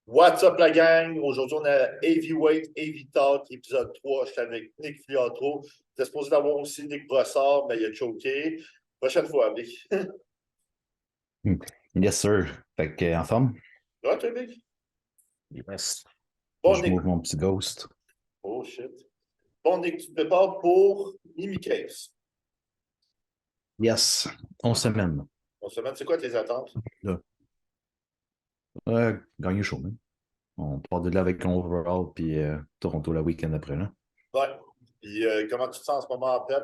What's up la gang? Aujourd'hui, on a Heavyweight, Heavy Talk, épisode 3. Je suis avec Nick Filiatro. T'es supposé d'avoir aussi Nick Brossard, mais il a choqué. Prochaine fois, Nick. Hmm. Yes, sir. Fait que, en forme? Ouais, toi, Nick? Yes. Bon, Je Nick. move mon petit ghost. Oh, shit. Bon, Nick, tu te prépares pour Mimi Case. Yes. 11 semaines. On se demande, c'est quoi tes attentes? Là. Gagner chaud, man. On part de là avec un overall, puis Toronto le week-end après, là. Ouais. Puis, comment tu te sens en ce moment après?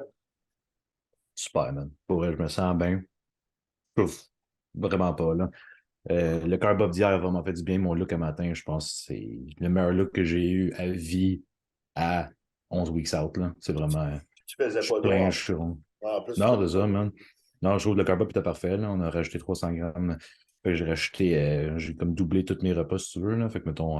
Super, man. Pour vrai, je me sens bien. Ouf. Vraiment pas, là. Le carb up d'hier a vraiment fait du bien. Mon look à matin, je pense que c'est le meilleur look que j'ai eu à vie à 11 weeks out, là. C'est vraiment... Tu faisais Je suis pas d'eau plein, en, je suis rond. en plus, tu Non, faisais c'est pas ça, d'eau. man. Non, je trouve que le carb était parfait. Là. On a rajouté 300 grammes. Fait que j'ai rajouté, j'ai comme doublé tous mes repas, si tu veux. Là. Fait que, mettons,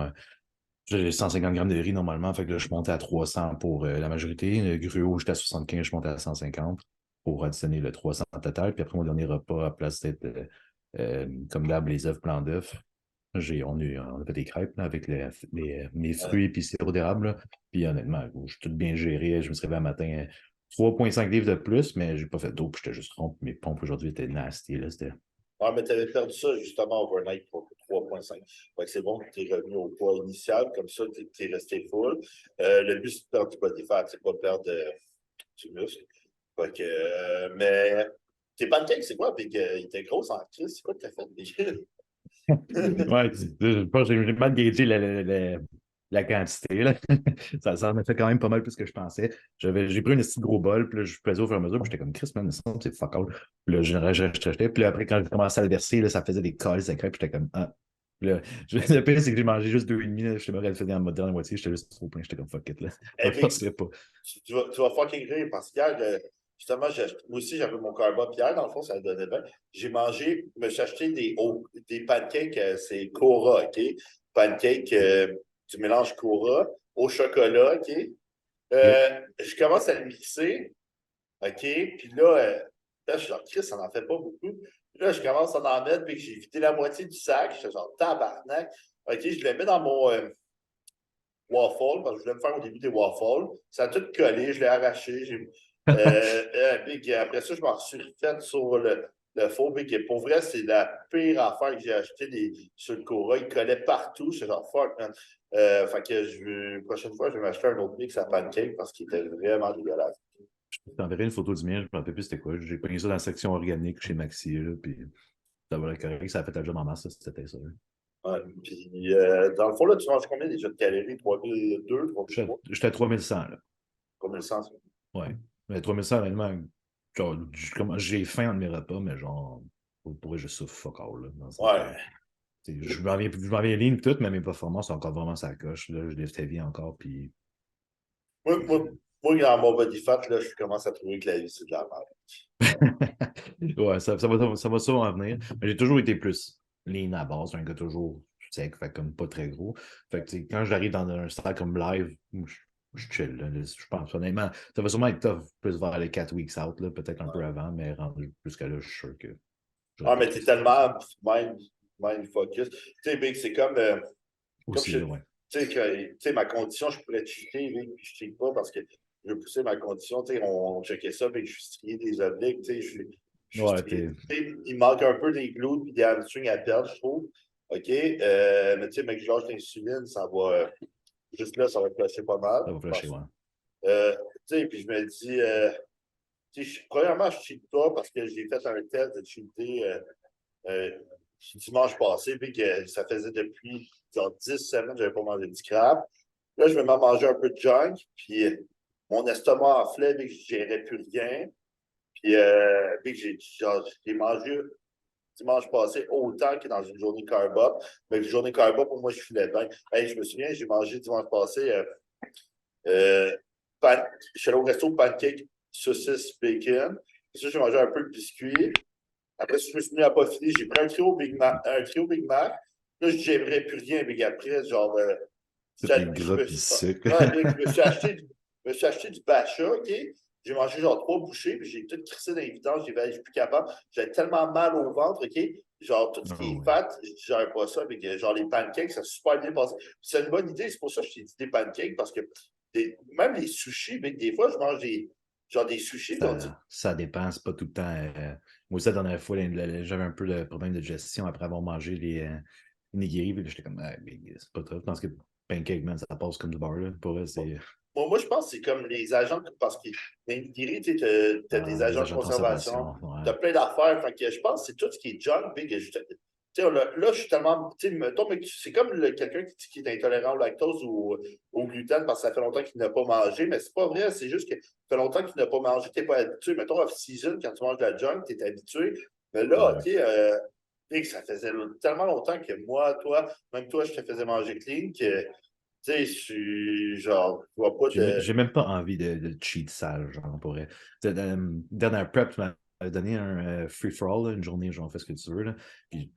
j'ai 150 grammes de riz normalement. Fait que là, je suis monté à 300 pour la majorité. Le gruau, j'étais à 75, je suis monté à 150 pour additionner le 300 total. Puis après, mon dernier repas, à place d'être comme d'hab, les œufs blancs d'œufs, on a fait des crêpes là, avec mes Ouais. fruits et sirop d'érable. Là. Puis honnêtement, j'ai tout bien géré. Je me suis réveillé un matin 3,5 livres de plus, mais j'ai pas fait d'eau, puis j'étais juste rond. Mes pompes aujourd'hui étaient nasty. Là, c'était... Ouais, mais tu avais perdu ça justement overnight pour 3,5. Fait que c'est bon que tu es revenu au poids initial, comme ça, tu es resté full. Le but, c'est de perdre du body fat, c'est pas de perdre du muscle. Fait que, mais tes pancakes, c'est quoi? Puis ils étaient grosses en crise, c'est quoi que tu as fait? Ouais, je pense que j'ai mal gagé la quantité. Là. Ça m'a fait quand même pas mal plus que je pensais. J'ai pris un petit gros bol, puis là, je pesais au fur et à mesure, puis j'étais comme Chris, man, ça, c'est fuck all. Puis là, je puis là, après, quand j'ai commencé à le verser, là, ça faisait des cols secrets, puis j'étais comme ah. Puis là, le pire, c'est que j'ai mangé juste 2,5. Là, je me le faisais en mode dernière moitié, j'étais juste trop plein, j'étais comme fuck it, là. Je Eh ne bien, passerai pas. tu vas fucking rire parce qu'hier, justement, moi aussi, j'avais mon carbo hier, dans le fond, ça me donnait bien. Je me suis acheté des pancakes, c'est Cora, OK? Pancakes du mélange Cora au chocolat, OK? OK. Je commence à le mixer, OK? Puis là, je suis genre, Chris, ça n'en fait pas beaucoup. Puis là, je commence à en mettre, puis j'ai vidé la moitié du sac. J'étais genre, tabarnak. OK, je le mets dans mon waffle, parce que je voulais me faire au début des waffles. Ça a tout collé, je l'ai arraché. Puis après ça, je m'en suis refait sur le faux. Puis pour vrai, c'est la pire affaire que j'ai acheté sur le Cora. Il collait partout. C'est genre, fuck, man. Fait que prochaine fois, je vais m'acheter un autre mix à pancake parce qu'il était vraiment dégueulasse. Je t'enverrai une photo du mien, je ne me rappelle plus c'était quoi. J'ai pris ça dans la section organique chez Maxi, là, puis ça va être correct, ça a fait un job en masse, ça, c'était ça. Là. Ouais, puis, dans le fond, là, tu manges combien déjà de calories? 3002, 3003? J'étais à 3100, là. 3100? Ouais. Mais 3100, honnêtement, genre, j'ai faim entre mes repas, mais genre, pour je souffre fuck all, là, dans le sens que, Ouais. je m'en viens lean tout, mais mes performances sont encore vraiment sa coche, là, je lève ta vie encore, puis... Moi, moi, moi, dans mon body fat, là, je commence à trouver que la vie, c'est de la merde. Ouais, ça va souvent venir. Mais j'ai toujours été plus lean à base, un gars toujours sec, fait comme pas très gros. Fait que, tu sais, quand j'arrive dans un style comme live, je chill, là, je pense, honnêtement, ça va sûrement être tough plus vers les 4 weeks out, là, peut-être un peu avant, mais rendu jusqu'à là, je suis sûr que j'aurais Ah, pas mais de t'es soucis. tellement mind focus. Tu sais, Big, c'est comme Aussi, là, ouais. tu sais, ma condition, je pourrais cheater, Big, puis je cheat pas parce que je veux pousser ma condition. Tu sais, on checkait ça, Big, je suis strié des obliques, tu sais, je suis Ouais, strié. Tu sais, il manque un peu des glutes puis des hamstrings à perdre, je trouve. OK? Mais tu sais, mec, je lâche l'insuline, ça va, juste là, ça va clasher pas mal. ça va flasher, ouais. Tu sais, puis je me dis, premièrement, je cheat pas parce que j'ai fait un test de cheater euh, dimanche passé, puis que ça faisait depuis genre 10 semaines que je n'avais pas mangé du crab. Là, je vais m'en manger un peu de junk, puis mon estomac enflait, puis que je ne gérais plus rien. Puis que j'ai mangé dimanche passé autant que dans une journée carb up. Mais une journée carb up, pour moi, je filais bien. Hey, je me souviens, j'ai mangé dimanche passé euh, je suis allé au resto pancake, saucisse, bacon. Puis ça, j'ai mangé un peu de biscuit. Après, je me suis mis à pas fini. J'ai pris un trio Big Mac. Là, je n'aimerais plus rien. Mais après, genre, Toutes les gras pis le sucre. ouais, je me suis acheté du Bacha, OK? J'ai mangé genre 3 bouchées, puis j'ai tout crissé dans les vidanges. J'ai dit, je suis plus capable. J'avais tellement mal au ventre, OK? genre, tout ce qui Oh, est ouais. fat, je gère pas ça, mais que, genre, les pancakes, ça a super bien passé. C'est une bonne idée, c'est pour ça que je t'ai dit des pancakes, parce que même les sushis, mais des fois, je mange des sushis, puis on dit, Ça dépend, c'est pas tout le temps. Moi aussi, la dernière fois, j'avais un peu de problème de digestion après avoir mangé les nigiri, puis là, j'étais comme, ah, mais c'est pas top. Je pense que pancake, man, ça passe comme du beurre, là. Pour vrai, c'est moi, je pense que c'est comme les agents, parce que les nigiri, tu sais, t'as des les agents de agents de conservation, conservation. Ouais. t'as plein d'affaires, fait que je pense que c'est tout ce qui est junk, big, tu sais, là, je suis tellement. Tu sais, mettons, mais c'est comme quelqu'un qui est intolérant au lactose ou au gluten parce que ça fait longtemps qu'il n'a pas mangé, mais c'est pas vrai, c'est juste que ça fait longtemps qu'il n'a pas mangé, t'es pas habitué. Mettons, off-season, quand tu manges de la junk, t'es habitué. Mais là, Ouais. tu sais, ça faisait tellement longtemps que moi, toi, même toi, je te faisais manger clean que, tu sais, je suis genre, je vois pas de. J'ai même pas envie de cheat sale, genre, pour vrai. Dernière prep, tu m'avais donné un free-for-all, là, une journée, genre, fais ce que tu veux, là. Puis,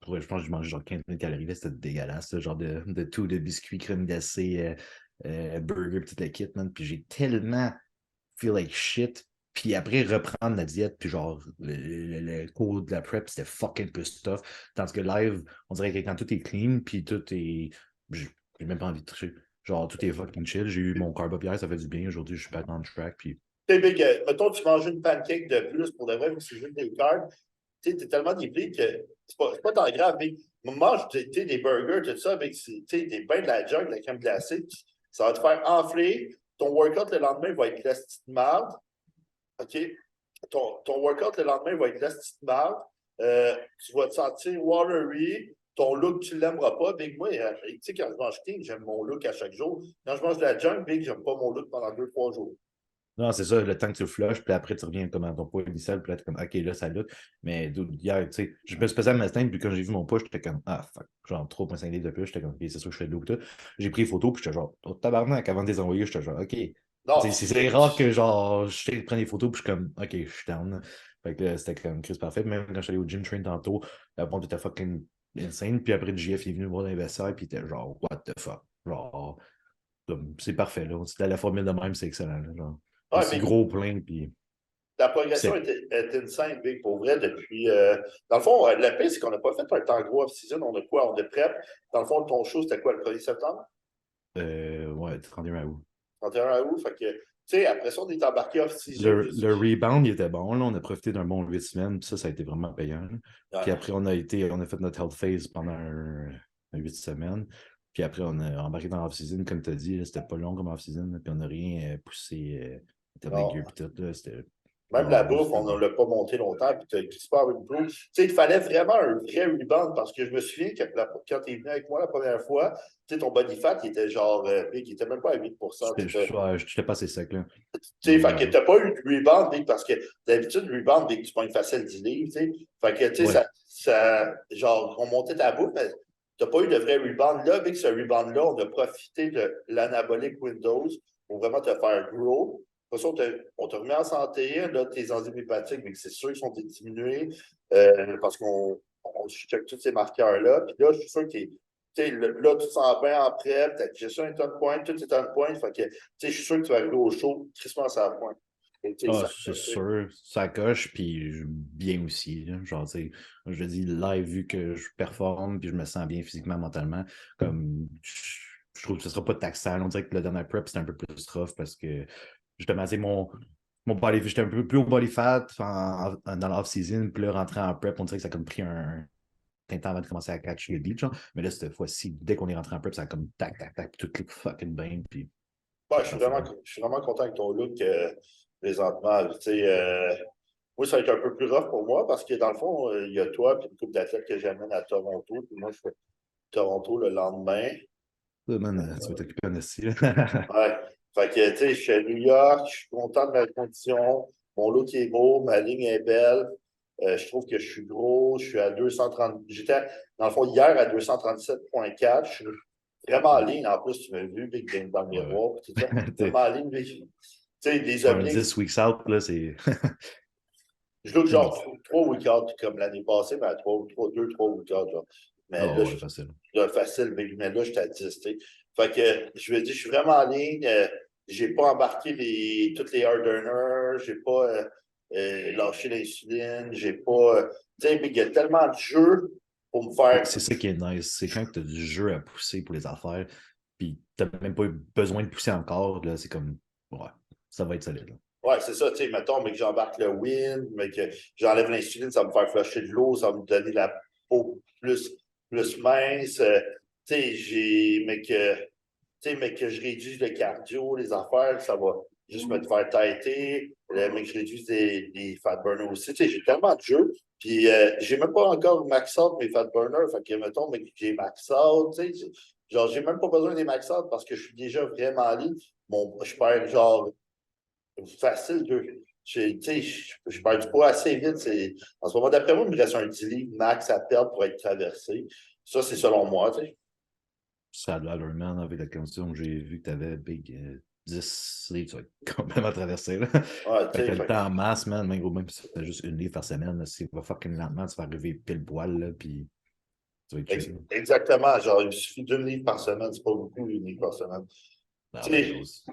pour vrai, je pense que j'ai mangé genre 15 000 calories, là, c'était dégueulasse, là, genre de tout, de biscuits, crème glacée, burger, petite le kit, man. Puis j'ai tellement feel like shit. Puis après, reprendre la diète, puis genre, le cours de la prep, c'était fucking plus tough. Tandis que live, on dirait que quand tout est clean, puis tout est. J'ai même pas envie de tricher. Genre, tout est fucking chill. J'ai eu mon carb up hier, ça fait du bien. Aujourd'hui, je suis pas on track. Puis T'es big, mettons, tu manges une pancake de plus pour de vrai, mais c'est juste des carbs. Tu sais, t'es tellement déprimé que c'est pas tant grave, mais mange des burgers, tout ça, avec des pains de la junk, de la crème glacée, ça va te faire enfler. Ton workout le lendemain va être la petite marde. OK? Ton workout le lendemain va être la petite marde. Tu vas te sentir watery. Ton look, tu ne l'aimeras pas. Big, moi, tu sais, quand je mange clean, j'aime mon look à chaque jour. Quand je mange de la junk, Big, j'aime pas mon look pendant 2, 3 jours. non, c'est ça, le temps que tu le flushes, puis après, tu reviens comme à ton poids initial, puis là, t'es comme, OK, là, ça lutte. Mais hier, tu sais, je me suis pesé à matin, puis quand j'ai vu mon poids, j'étais comme, ah, fuck, genre 3,5 livres de plus, j'étais comme, OK, c'est sûr que je fais de l'eau, tout. J'ai pris les photos, puis j'étais genre, oh, tabarnak, avant de les envoyer, j'étais genre, OK. Non, C'est rare que, genre, je sais prendre des photos, puis je suis comme, OK, je suis down. Fait que là, c'était comme Chris parfait. Même quand je suis allé au gym train tantôt, la pompe était fucking insane. Puis après, le GF il est venu me voir dans les vestiaires, puis il était genre, what the fuck. Genre, c'est parfait, là. C'était la formule de même, c'est excellent, là, genre. ouais, Aussi mais gros plein, puis la progression c'est. est insane, Big, pour vrai, depuis. Dans le fond, le pire, c'est qu'on n'a pas fait un temps gros off-season. On a quoi? On a prep. Dans le fond, ton show, c'était quoi, le 1er septembre? Ouais, 31 août. 31 août. Fait que, tu sais, après ça, on est embarqué off-season. Le rebound, il était bon. Là. On a profité d'un bon 8 semaines. Puis ça a été vraiment payant. Là. Puis Ouais. après, on a fait notre health phase pendant un 8 semaines. Puis après, on a embarqué dans l'off-season, comme tu as dit. C'était pas long comme off-season. Puis on n'a rien poussé en termes de Non. gear. Puis tout. Là, c'était Même la genre bouffe, juste. on ne l'a pas monté longtemps, puis tu as super une pro. Tu sais, il fallait vraiment un vrai rebound parce que je me souviens que quand tu es venu avec moi la première fois, tu sais, ton body fat, il était genre, il était même pas à 8%. J'étais pas assez sec. Là. Tu sais, fait que Ouais. t'as pas eu de rebound, Big, parce que d'habitude, le rebound, Big, tu pognes facile 10 livres, tu sais. Fait que, tu sais, Ouais. genre, on montait ta bouffe, mais t'as pas eu de vrai rebound. Là, avec ce rebound-là, on a profité de l'anabolic Windows pour vraiment te faire grow. Après ça, on te remet en santé, là, tes enzymes hépatiques, mais c'est sûr qu'ils sont diminués, parce qu'on check tous ces marqueurs-là. Puis là, je suis sûr que là, tu te sens bien en prep, ta digestion est on point, tout est on point. Fait que, je suis sûr que tu vas arriver au show, crispement ça point. Et, Ah, ça, c'est sûr, ça coche, puis bien aussi. Là. Genre, tu sais, je dis live, vu que je performe, puis je me sens bien physiquement, mentalement, comme je trouve que ce ne sera pas taxant. On dirait que le dernier prep, c'était un peu plus rough parce que justement, tu sais, mon body, j'étais un peu plus au body fat dans l'off-season, puis là, rentrer en prep, on dirait que ça a comme pris un temps avant de commencer à catch le beat. Genre. Mais là, cette fois-ci, dès qu'on est rentré en prep, ça a comme tac, tac, tac, puis tout clique fucking bien, puis ouais, c'est parfait. je suis vraiment content avec ton look présentement. Tu sais, moi, ça va être un peu plus rough pour moi parce que dans le fond, il y a toi et une couple d'athlètes que j'amène à Toronto. Puis moi, je fais Toronto le lendemain. Man, tu vas t'occuper en esti. Ouais. Fait que, tu sais, je suis à New York, je suis content de ma condition. Mon look est beau, ma ligne est belle. Je trouve que je suis gros, je suis à 230. J'étais, dans le fond, hier à 237,4. Je suis vraiment en ligne. En plus, tu m'as vu, Big Game dans le Ouais, ouais. miroir, puis tout ça. T'es Vraiment en ligne, Big. Tu sais, des un obliques. 10 weeks out, là, c'est. Je look Non. genre 3 week-outs comme l'année passée, mais à 2, 3 week-outs, genre. Mais là, Oh, ouais, facile. facile, mais là, j'étais à 10, tu sais. Fait que je veux dire, je suis vraiment en ligne. J'ai pas embarqué toutes les hard earners. J'ai pas. lâché l'insuline, j'ai pas. Tu sais, il y a tellement de jeux pour me Ouais, faire. c'est ça qui est nice. C'est quand tu as du jeu à pousser pour les affaires, puis tu n'as même pas eu besoin de pousser encore, là, c'est comme, ouais, ça va être solide. Là. Ouais, c'est ça, tu sais, mettons, mais que j'embarque le wind, mais que j'enlève l'insuline, ça va me faire flusher de l'eau, ça va me donner la peau plus mince. Tu sais, mais que je réduise le cardio, les affaires, ça va juste me faire têter, mais que je réduise des fat burners aussi. Tu sais, j'ai tellement de jeux, puis j'ai même pas encore max out mes fat burners, fait que, mettons, mais que j'ai max out, tu sais, genre, j'ai même pas besoin des max out parce que je suis déjà vraiment libre. Je perds genre facile, je perds du poids assez vite. En ce moment, d'après moi, il me reste un 10 livres max à perdre pour être traversé. Ça, c'est selon moi. Tu sais. Ça a l'air, man, avec la condition que j'ai vu que tu avais big 10 livres, tu vas être complètement traversé. Là. Ouais, tu Fait que sais, le temps en masse, man, même gros, même si tu fais juste une livre par semaine, là, si tu vas fucking lentement, tu vas arriver pile poil, là, puis tu vas être chill. exactement. Genre, il me suffit d'une livre par semaine. C'est pas beaucoup, une livre par semaine. Ah Tu ouais, sais, grosse.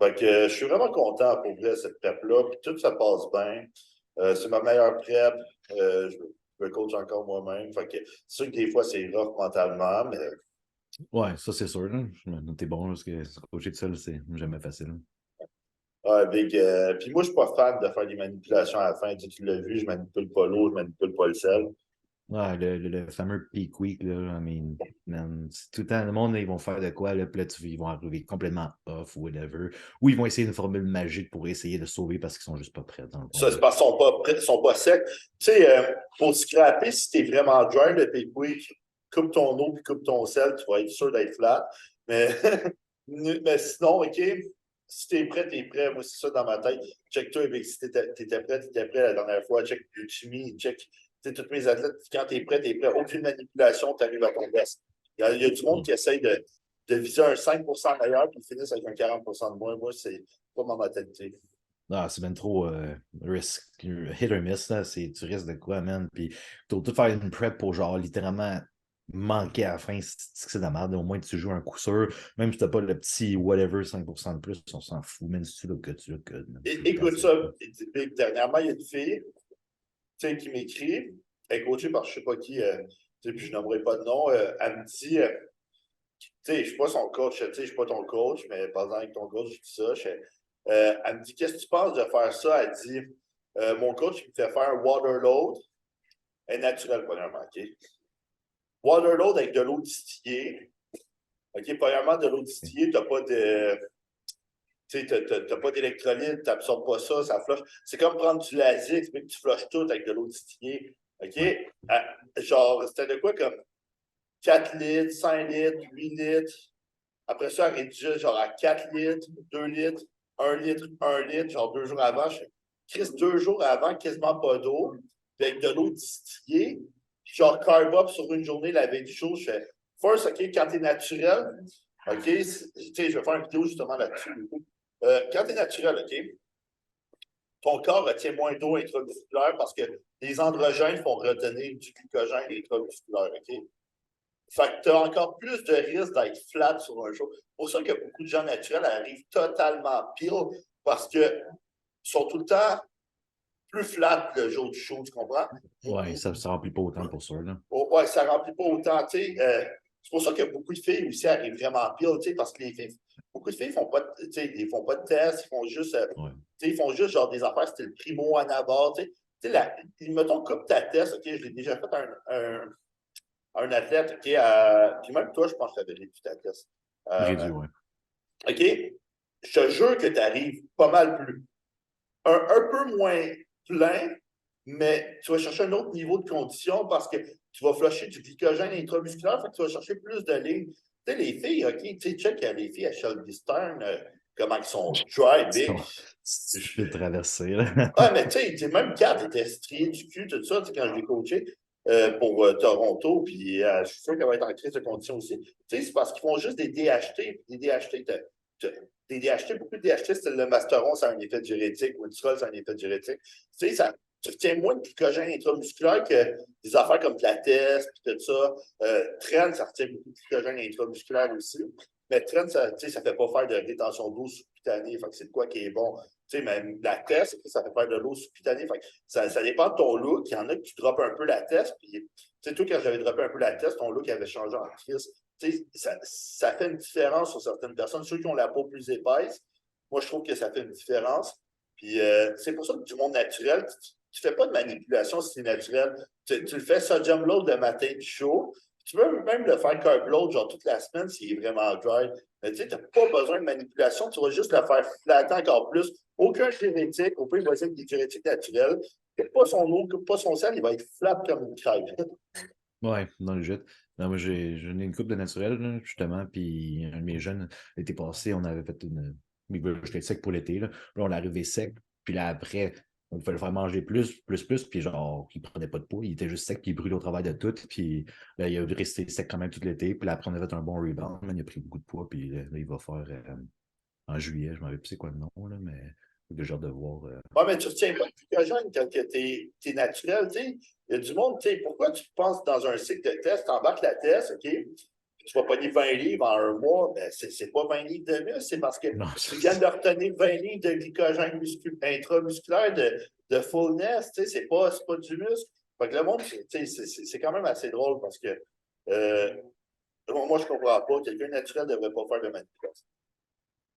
fait que je suis vraiment content pour vrai, cette prep-là. Puis tout ça passe bien. C'est ma meilleure prep. Je me coach encore moi-même. Fait que c'est sûr que des fois, c'est rough mentalement, mais Ouais, ça c'est sûr. Là. T'es bon, parce que se coacher tout seul, c'est jamais facile. ouais, big. Puis moi, je suis pas fan de faire des manipulations à la fin. Tu l'as vu, je manipule pas l'eau, je manipule pas le sel. Ouais, le fameux peak week, là, I mean, man, c'est tout le temps, le monde, là, ils vont faire de quoi, là, puis là, ils vont arriver complètement off ou whatever. Ou ils vont essayer une formule magique pour essayer de sauver parce qu'ils sont juste pas prêts, dans le fond. Ça, c'est parce qu'ils sont pas prêts, sont pas secs. Tu sais, pour scraper, si t'es vraiment dry, le pick coupe ton eau puis coupe ton sel, tu vas être sûr d'être flat. Mais, mais sinon, OK, si t'es prêt, t'es prêt. Moi, c'est ça dans ma tête. Check-toi, Big. Si t'étais prêt la dernière fois. Check Chimie, check. Tu sais, tous mes athlètes, quand t'es prêt, t'es prêt. Aucune manipulation, t'arrives à ton best. Il y a du monde qui essaye de viser un 5% meilleur puis finissent avec un 40% de moins. Moi, c'est pas ma mentalité. Ah, c'est bien trop hit or miss, là. Tu risques de quoi, man? Puis, tu tout faire une prep pour, genre, littéralement manquer à la fin, c'est de la merde. Au moins, tu joues un coup sûr. Même si t'as pas le petit whatever 5% de plus, on s'en fout. Même si tu l'as que tu l'as que. Écoute ça, dernièrement, il y a une fille qui m'écrit, elle est coachée par je ne sais pas qui, puis je n'aimerais pas de nom, elle me dit, je ne suis pas son coach, je ne suis pas ton coach, mais pendant que ton coach, je dis ça, elle me dit, qu'est-ce que tu penses de faire ça? Elle dit, mon coach, il me fait faire un water load, est naturel, premièrement, OK? Water load avec de l'eau distillée, OK? Premièrement, de l'eau distillée, tu n'as pas de. Tu sais, t'as pas d'électrolyte, tu n'absorbes pas ça, ça flush. C'est comme prendre du Lasix, mais que tu flushes tout avec de l'eau distillée. OK? Ouais. Genre, c'était de quoi comme 4 litres, 5 litres, 8 litres. Après ça, elle réduisait genre à 4 litres, 2 litres, 1 litre, genre 2 jours avant. Chris, 2 jours avant, quasiment pas d'eau, puis avec de l'eau distillée, genre carb up sur une journée la veille du show. Je fais, first, OK, quand t'es naturel, OK, tu sais, je vais faire une vidéo justement là-dessus. Quand tu es naturel, OK, ton corps retient moins d'eau intramusculaire parce que les androgènes font retenir du glucogène intramusculaire, OK? Fait que tu as encore plus de risque d'être flat sur un jour. C'est pour ça que beaucoup de gens naturels arrivent totalement pile parce qu'ils sont tout le temps plus flat le jour du show, tu comprends? Ouais, ça ne remplit pas autant pour ça, là. Oh, ouais, ça ne remplit pas autant, tu sais. C'est pour ça que beaucoup de filles aussi arrivent vraiment pile, tu sais, parce que beaucoup de filles font pas, ils font pas de tests, ils font juste, Ouais. ils font juste genre des affaires style primo en avant, tu sais. Mettons, coupe ta test, OK, je l'ai déjà fait un athlète, OK, puis même toi, je pense que tu avais réduit ta test. Réduit, ouais. OK, je te jure que tu arrives pas mal plus. Un peu moins plein, mais tu vas chercher un autre niveau de condition parce que tu vas flusher du glycogène intramusculaire, fait que tu vas chercher plus de lignes. Tu sais, les filles, OK, tu sais, check les filles à Shelby Stern, comment elles sont dry, big. Tu peux traverser, là. Ouais, mais tu sais, même Kat était striée du cul, tout ça, quand je l'ai coaché pour Toronto, puis je suis sûr qu'elle va être en crise de condition aussi. Tu sais, c'est parce qu'ils font juste des DHT. Des DHT, des DHT, beaucoup de DHT, c'est le Masteron, ça a un effet diurétique, ou le Sol, ça a un effet diurétique. Tu sais, tu retiens moins de glycogène intramusculaire que des affaires comme de la test, puis tout ça. Tren, ça retient beaucoup de glycogène intramusculaire aussi. Mais Tren, ça ne fait pas faire de rétention d'eau sous-cutané. Fait que c'est de quoi qui est bon. Tu sais, même la test, ça fait faire de l'eau sous-cutanée. Fait que ça dépend de ton look. Il y en a qui droppent un peu la test. Puis, tu sais, toi, quand j'avais droppé un peu la test, ton look avait changé en crise. Tu sais, ça fait une différence sur certaines personnes. Ceux qui ont la peau plus épaisse, moi, je trouve que ça fait une différence. Puis, c'est pour ça que du monde naturel, tu ne fais pas de manipulation si c'est naturel. Tu le fais sodium load le matin du chaud. Tu peux même le faire carb load genre toute la semaine s'il est vraiment dry. Mais tu sais, tu n'as pas besoin de manipulation. Tu vas juste le faire flatter encore plus. Aucun diurétique. Au pire, il va essayer des diurétiques naturels. Pas son eau, pas son sel, il va être flat comme une crêpe. Ouais, dans le jet. Non, moi, j'en ai une couple de naturel, là, justement. Puis, un de mes jeunes, l'été passé, on avait fait une. Mais j'étais sec pour l'été, là. Là, on l'arrivait sec. Puis là, après, on pouvait le faire manger plus. Puis genre, il prenait pas de poids. Il était juste sec, puis il brûlait au travail de tout. Puis là, il a resté sec quand même tout l'été. Puis là, après, on avait fait un bon rebound. Il a pris beaucoup de poids. Puis là, il va faire en juillet. Je m'en rappelle plus c'est quoi le nom, là, mais j'ai hâte de voir. Ouais, mais tu ne retiens pas le glycogène quand tu es naturel. Tu sais. Il y a du monde, tu sais, pourquoi tu penses dans un cycle de test, tu embarques la test, OK? Tu vas pogner 20 livres en un mois, mais c'est pas 20 livres de muscle, c'est parce que Non, tu viens de retenir 20 livres de glycogène intramusculaire, de fullness, tu sais, c'est pas du muscle. Fait que le monde, c'est quand même assez drôle parce que moi, je ne comprends pas. Quelqu'un naturel ne devrait pas faire de manipulation.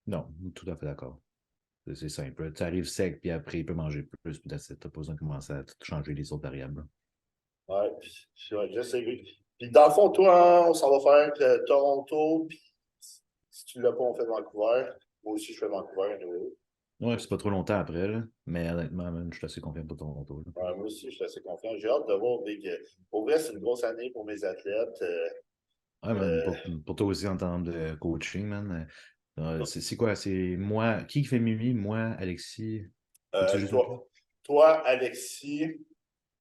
non, tout à fait d'accord. C'est simple. Tu arrives sec, puis après, il peut manger plus. Puis tu n'as pas besoin de commencer à tout changer les autres variables. Ouais, puis ouais, je sais. Puis dans le fond, toi, hein, on s'en va faire Toronto, puis si tu ne l'as pas, on fait Vancouver. Moi aussi, je fais Vancouver. Anyway. Ouais, c'est pas trop longtemps après, là. Mais honnêtement, man, je suis assez confiant pour Toronto. Là. Ouais, moi aussi, je suis assez confiant. J'ai hâte de voir. Pour vrai, c'est une grosse année pour mes athlètes. Ouais, man, Euh, pour toi aussi en termes de coaching, man. C'est quoi? C'est moi. Qui fait Mimi? Moi, Alexis. C'est juste nous trois? toi, Alexis,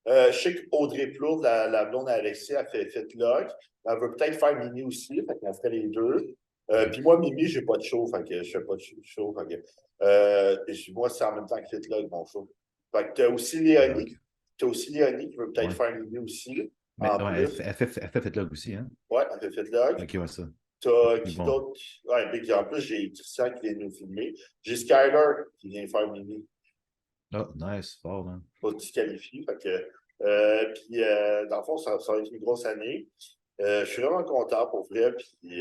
je sais qu'Audrey Plourde, la blonde à Alexis, a fait FitLog. Elle veut peut-être faire Mimi aussi, fait qu'elle ferait les deux. Ok. Puis moi, Mimi, j'ai pas de show, fait que je fais pas de show. Fait que, moi, c'est en même temps que FitLog, mon show. Fait que t'as aussi Ok. Léonie. T'as aussi Léonie qui veut peut-être Ouais. faire Mimi aussi, Mais en ouais, plus. elle fait FitLog aussi, hein? Ouais, elle fait FitLog. Ok, ouais, ça. T'as Ils qui vont. d'autre? Ouais, Big, en plus, j'ai Christian qui vient nous filmer. J'ai Skyler qui vient faire Mimi. Oh, nice, fort, man. Pas disqualifié. Fait que, puis, dans le fond, ça va être une grosse année. Je suis vraiment content pour vrai. Puis,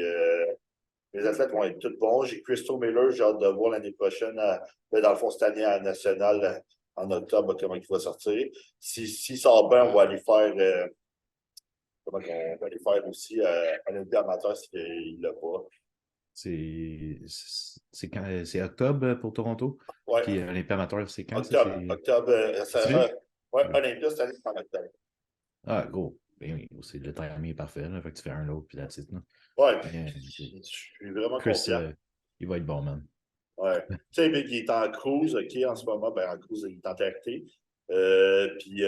les athlètes vont être tous bons. J'ai Crystal Miller, j'ai hâte de voir l'année prochaine, dans le fond, cette année à National, en octobre, comment il va sortir. Si sort bien, on va aller faire. Comment on va aller faire aussi Olympique amateur s'il ne l'a pas. C'est quand? C'est octobre pour Toronto? Ouais, Puis Olympia Amateur, c'est quand ça? octobre. C'est. Octobre, C'est-tu? ouais, Olympia, cette année, c'est en octobre. Ah, gros. Ben oui, c'est le timing est parfait, là. Fait que tu fais un autre, puis that's it, là. Ouais, Mais, je suis vraiment Chris, confiant. il va être bon, man. Ouais. Tu sais, Big, il est en cruise, OK, en ce moment, ben en cruise, il est en TRT. Puis,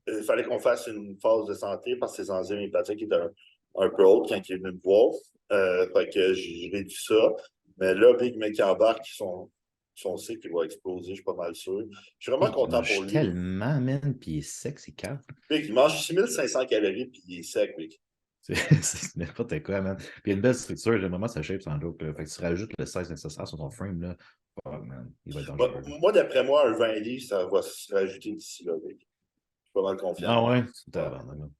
il fallait qu'on fasse une phase de santé parce que ses enzymes hépatiques étaient un peu hautes quand il est venu me voir. Fait que j'ai réduit ça. Mais là, Big, mec, qui embarque, son cycle il va exploser, je suis pas mal sûr. Je suis vraiment Il content pour mange lui. tellement, man, puis il est sec, c'est calme. Big, il mange 6500 calories, puis il est sec, Big. C'est n'importe quoi, man. Puis il y a une belle structure, le moment ça shape sans joke. Là. Fait que tu rajoutes le size nécessaire sur ton frame, là. Fuck, man. Il va être dangereux. Là. Moi, d'après moi, un 20 livres, ça va se rajouter d'ici là, Big. Je suis pas mal confiant. Ah ouais? C'est Ouais. tabarnak, man.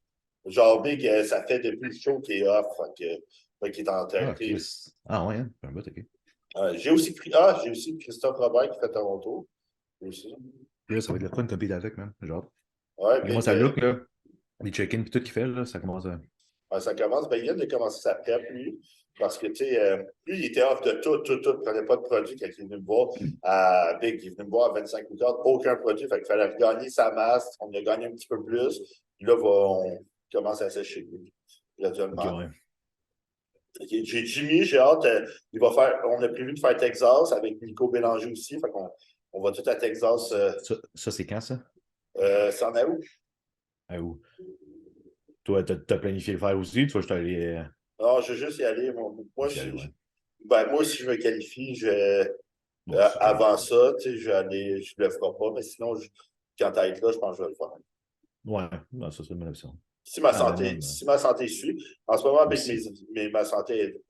Genre, Big, ça fait depuis le show qu'il est off, fait qu'il est en Ah, TRT. Chris. Ah ouais, hein? C'est un bout, ok. J'ai aussi Christophe Robert qui fait Toronto. Lui aussi. Chris, ça va être le fun de compete avec, man. Genre. Ouais, Il commence Big, à look, là. Les check-ins, puis tout qu'il fait, là, ça commence à. ça commence. Ben, il vient de commencer sa prep, lui. Parce que, tu sais, lui, il était off de tout. Il ne prenait pas de produit quand il est venu me voir. Big, il est venu me voir à 25 milliards, aucun produit. Fait qu'il fallait gagner sa masse. On a gagné un petit peu plus. Puis là, on commence à sécher, lui, Ok, graduellement. ouais. J'ai Jimmy, j'ai hâte. On a prévu de faire Texas avec Nico Bélanger aussi. Fait qu'on on va tout à Texas. Ça c'est quand, ça? C'est en août. Ah, où? Toi, t'as planifié le faire aussi? Tu vas juste aller. Non, je vais juste y aller. Moi, Juste y aller, ouais. moi, si je me qualifie, Bon, c'est correct. avant ça, tu sais, je vais aller, je ne le ferai pas. Mais sinon, quand à être là, je pense que je vais le faire. Ouais, non, ça, c'est une bonne option. Si ma Ah, ben, santé, man, si ma santé suit. En ce moment, avec aussi. ma santé est.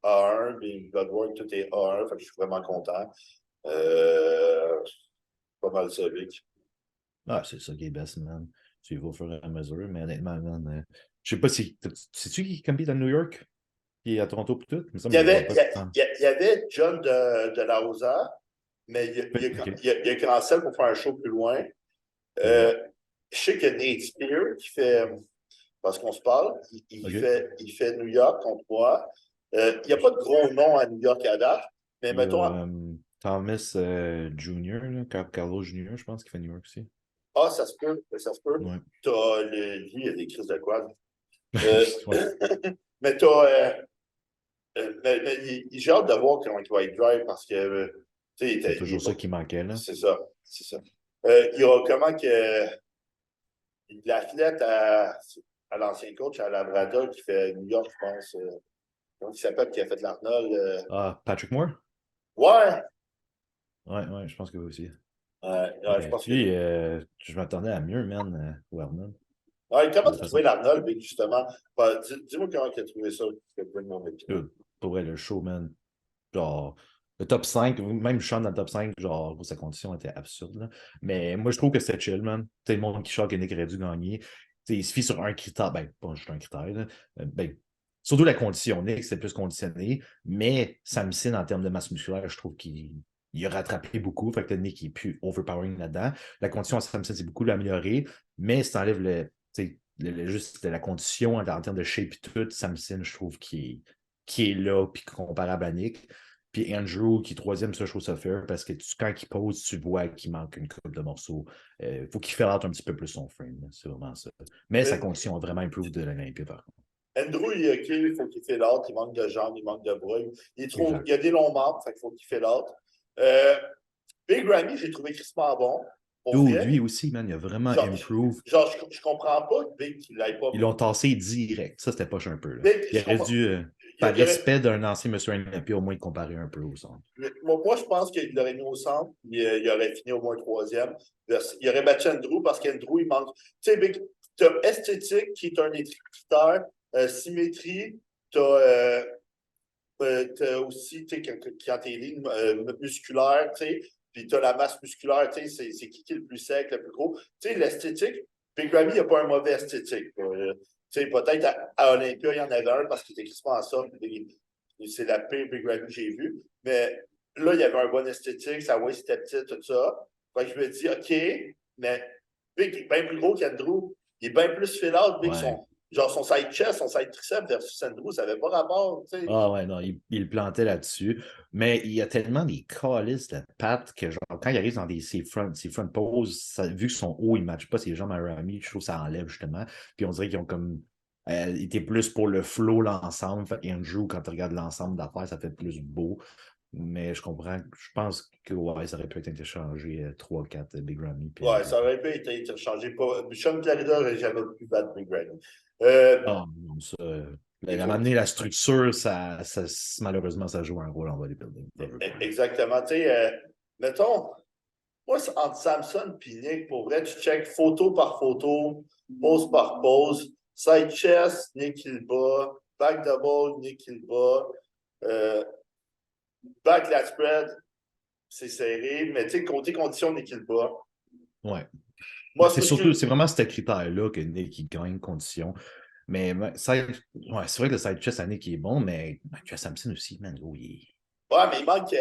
A1, puis Bloodwork, tout est A1, fait que je suis vraiment content. Pas mal ça, Vic. Ah, c'est ça qui est best, man. Tu y vas au fur et à mesure, mais honnêtement, man, je sais pas si. Sais-tu qui compete à New York? Qui est à Toronto pis tout? Il me Il semble y que je le vois avait, pas il y a- tant. il y avait John de la Rosa, mais Oui, ok. il a cancel pour faire un show plus loin. Ok. Je sais que Nate Spear, qui fait, parce qu'on se parle, Ok. il fait New York contre moi. Il n'y a pas de gros nom à New York à date, mais Il y a mettons, Thomas Jr., là, Carlo Jr., je pense, qui fait New York aussi. ah, ça se peut, ça se peut. Ouais. Lui, il y a des crises de quad. Euh, Ouais. mais j'ai hâte de voir comment il va être drive parce que, tu sais, C'est toujours ça qui manquait, là. c'est ça, c'est ça. Il y a comment que l'athlète à l'ancien coach à Labrador qui fait New York, je pense, comment il s'appelle, qui a fait l'Arnold. Ah, Patrick Moore? Ouais, Ouais, je pense que oui aussi. ouais, je Ouais, pense que. lui, je m'attendais à mieux, man, Werner. Ouais, comment De tu toute as façon, trouvé l'Arnold, Vic, justement? Bah, dis-moi comment tu as trouvé ça. Je vais te mon opinion. pour vrai, le show, man. Genre, le top 5 même je chante dans le top 5 genre, sa condition était absurde, là. Mais moi, je trouve que c'était chill, man. Tout le monde qui chante que Nick aurait dû gagner. T'sais, il se fie sur un critère, ben, pas juste un critère, là. Ben, surtout la condition. Nick, c'était plus conditionné, mais Samson, en termes de masse musculaire, je trouve qu'il a rattrapé beaucoup. Fait que Nick est plus overpowering là-dedans. La condition à Samson, c'est beaucoup améliorée, mais si t'enlèves juste la condition en termes de shape et tout, Samson, je trouve qu'il est là, puis comparable à Nick. Puis Andrew, qui est troisième, ça, je trouve ça fair, parce que quand il pose, tu vois qu'il manque une coupe de morceaux. Il faut qu'il fasse un petit peu plus son frame. C'est vraiment ça. Mais sa Mais condition a vraiment improved de l'Olympia, par contre. Andrew, il est OK, il faut qu'il fait l'autre. Il manque de jambes, il manque de bras. Il Exact. y a des longs membres, fait qu'il faut qu'il fait l'autre. Euh, Big Ramy, j'ai trouvé Crispin bon. Pour Dude, vrai. lui aussi, man, il a vraiment Genre, improved. je comprends pas que Big qu'il l'ait pas. Ils l'ont tassé direct. Ça, c'était poche un peu, là. Big, Il je aurait comprends. dû, par Il y aurait, respect d'un ancien Monsieur Olympia, au moins le comparer un peu au centre. moi, je pense qu'il l'aurait mis au centre. Il aurait fini au moins troisième. Il aurait battu Andrew parce qu'Andrew, il manque. Tu sais, Big, tu as esthétique qui est un des critères, symétrie, tu as. T'as aussi, tu sais, quand t'es ligne musculaire, tu sais, puis t'as la masse musculaire, tu sais, c'est qui est le plus sec, le plus gros. Tu sais, l'esthétique, Big Ramy, il n'y a pas un mauvais esthétique. Tu sais, peut-être à Olympia, il y en avait un parce qu'il était crispement en ça. C'est la pire Big Ramy que j'ai vue. Mais là, il y avait un bon esthétique, sa waist était petite, tout ça. Fait que je me dis, OK, mais Big est bien plus gros qu'Andrew. Il est bien plus fill-out. Big, Ouais. genre son side chest, son side tricep versus Andrew, ça n'avait pas rapport, tu sais. Ah ouais, non, il plantait là-dessus. Mais il y a tellement des calices de pattes que, genre, quand il arrive dans ses front poses, vu que son haut, il ne matche pas ses jambes à Rami, je trouve que ça enlève justement. Puis on dirait qu'ils ont comme été plus pour le flow l'ensemble. Fait qu'Andrew, quand tu regardes l'ensemble d'affaires, ça fait plus beau. Mais je comprends, je pense que ouais, ça aurait pu être interchangé 3-4 Big Ramy. Puis Ouais, arrêter. ça aurait pu être interchangé. Sean Clarida n'aurait jamais pu battre Big Red. Ah, non, ça. Il À faut. m'amener la structure, malheureusement, ça joue un rôle en bodybuilding. Exactement. Tu sais, mettons, moi, entre Samson et Nick, pour vrai, tu check photo par photo, pose par pose, side chest, Nick il bat, back double, Nick il bat, euh, back lat spread, c'est serré, mais tu sais, côté condition, Nick il bat. Ouais. Moi, C'est c'est ce surtout, que. c'est vraiment ce critère-là que Nick il gagne condition. Mais ouais, c'est vrai que le side chest à Nick il est bon, mais tu as Samson aussi, man. Oh, Ouais, mais il manque. Tu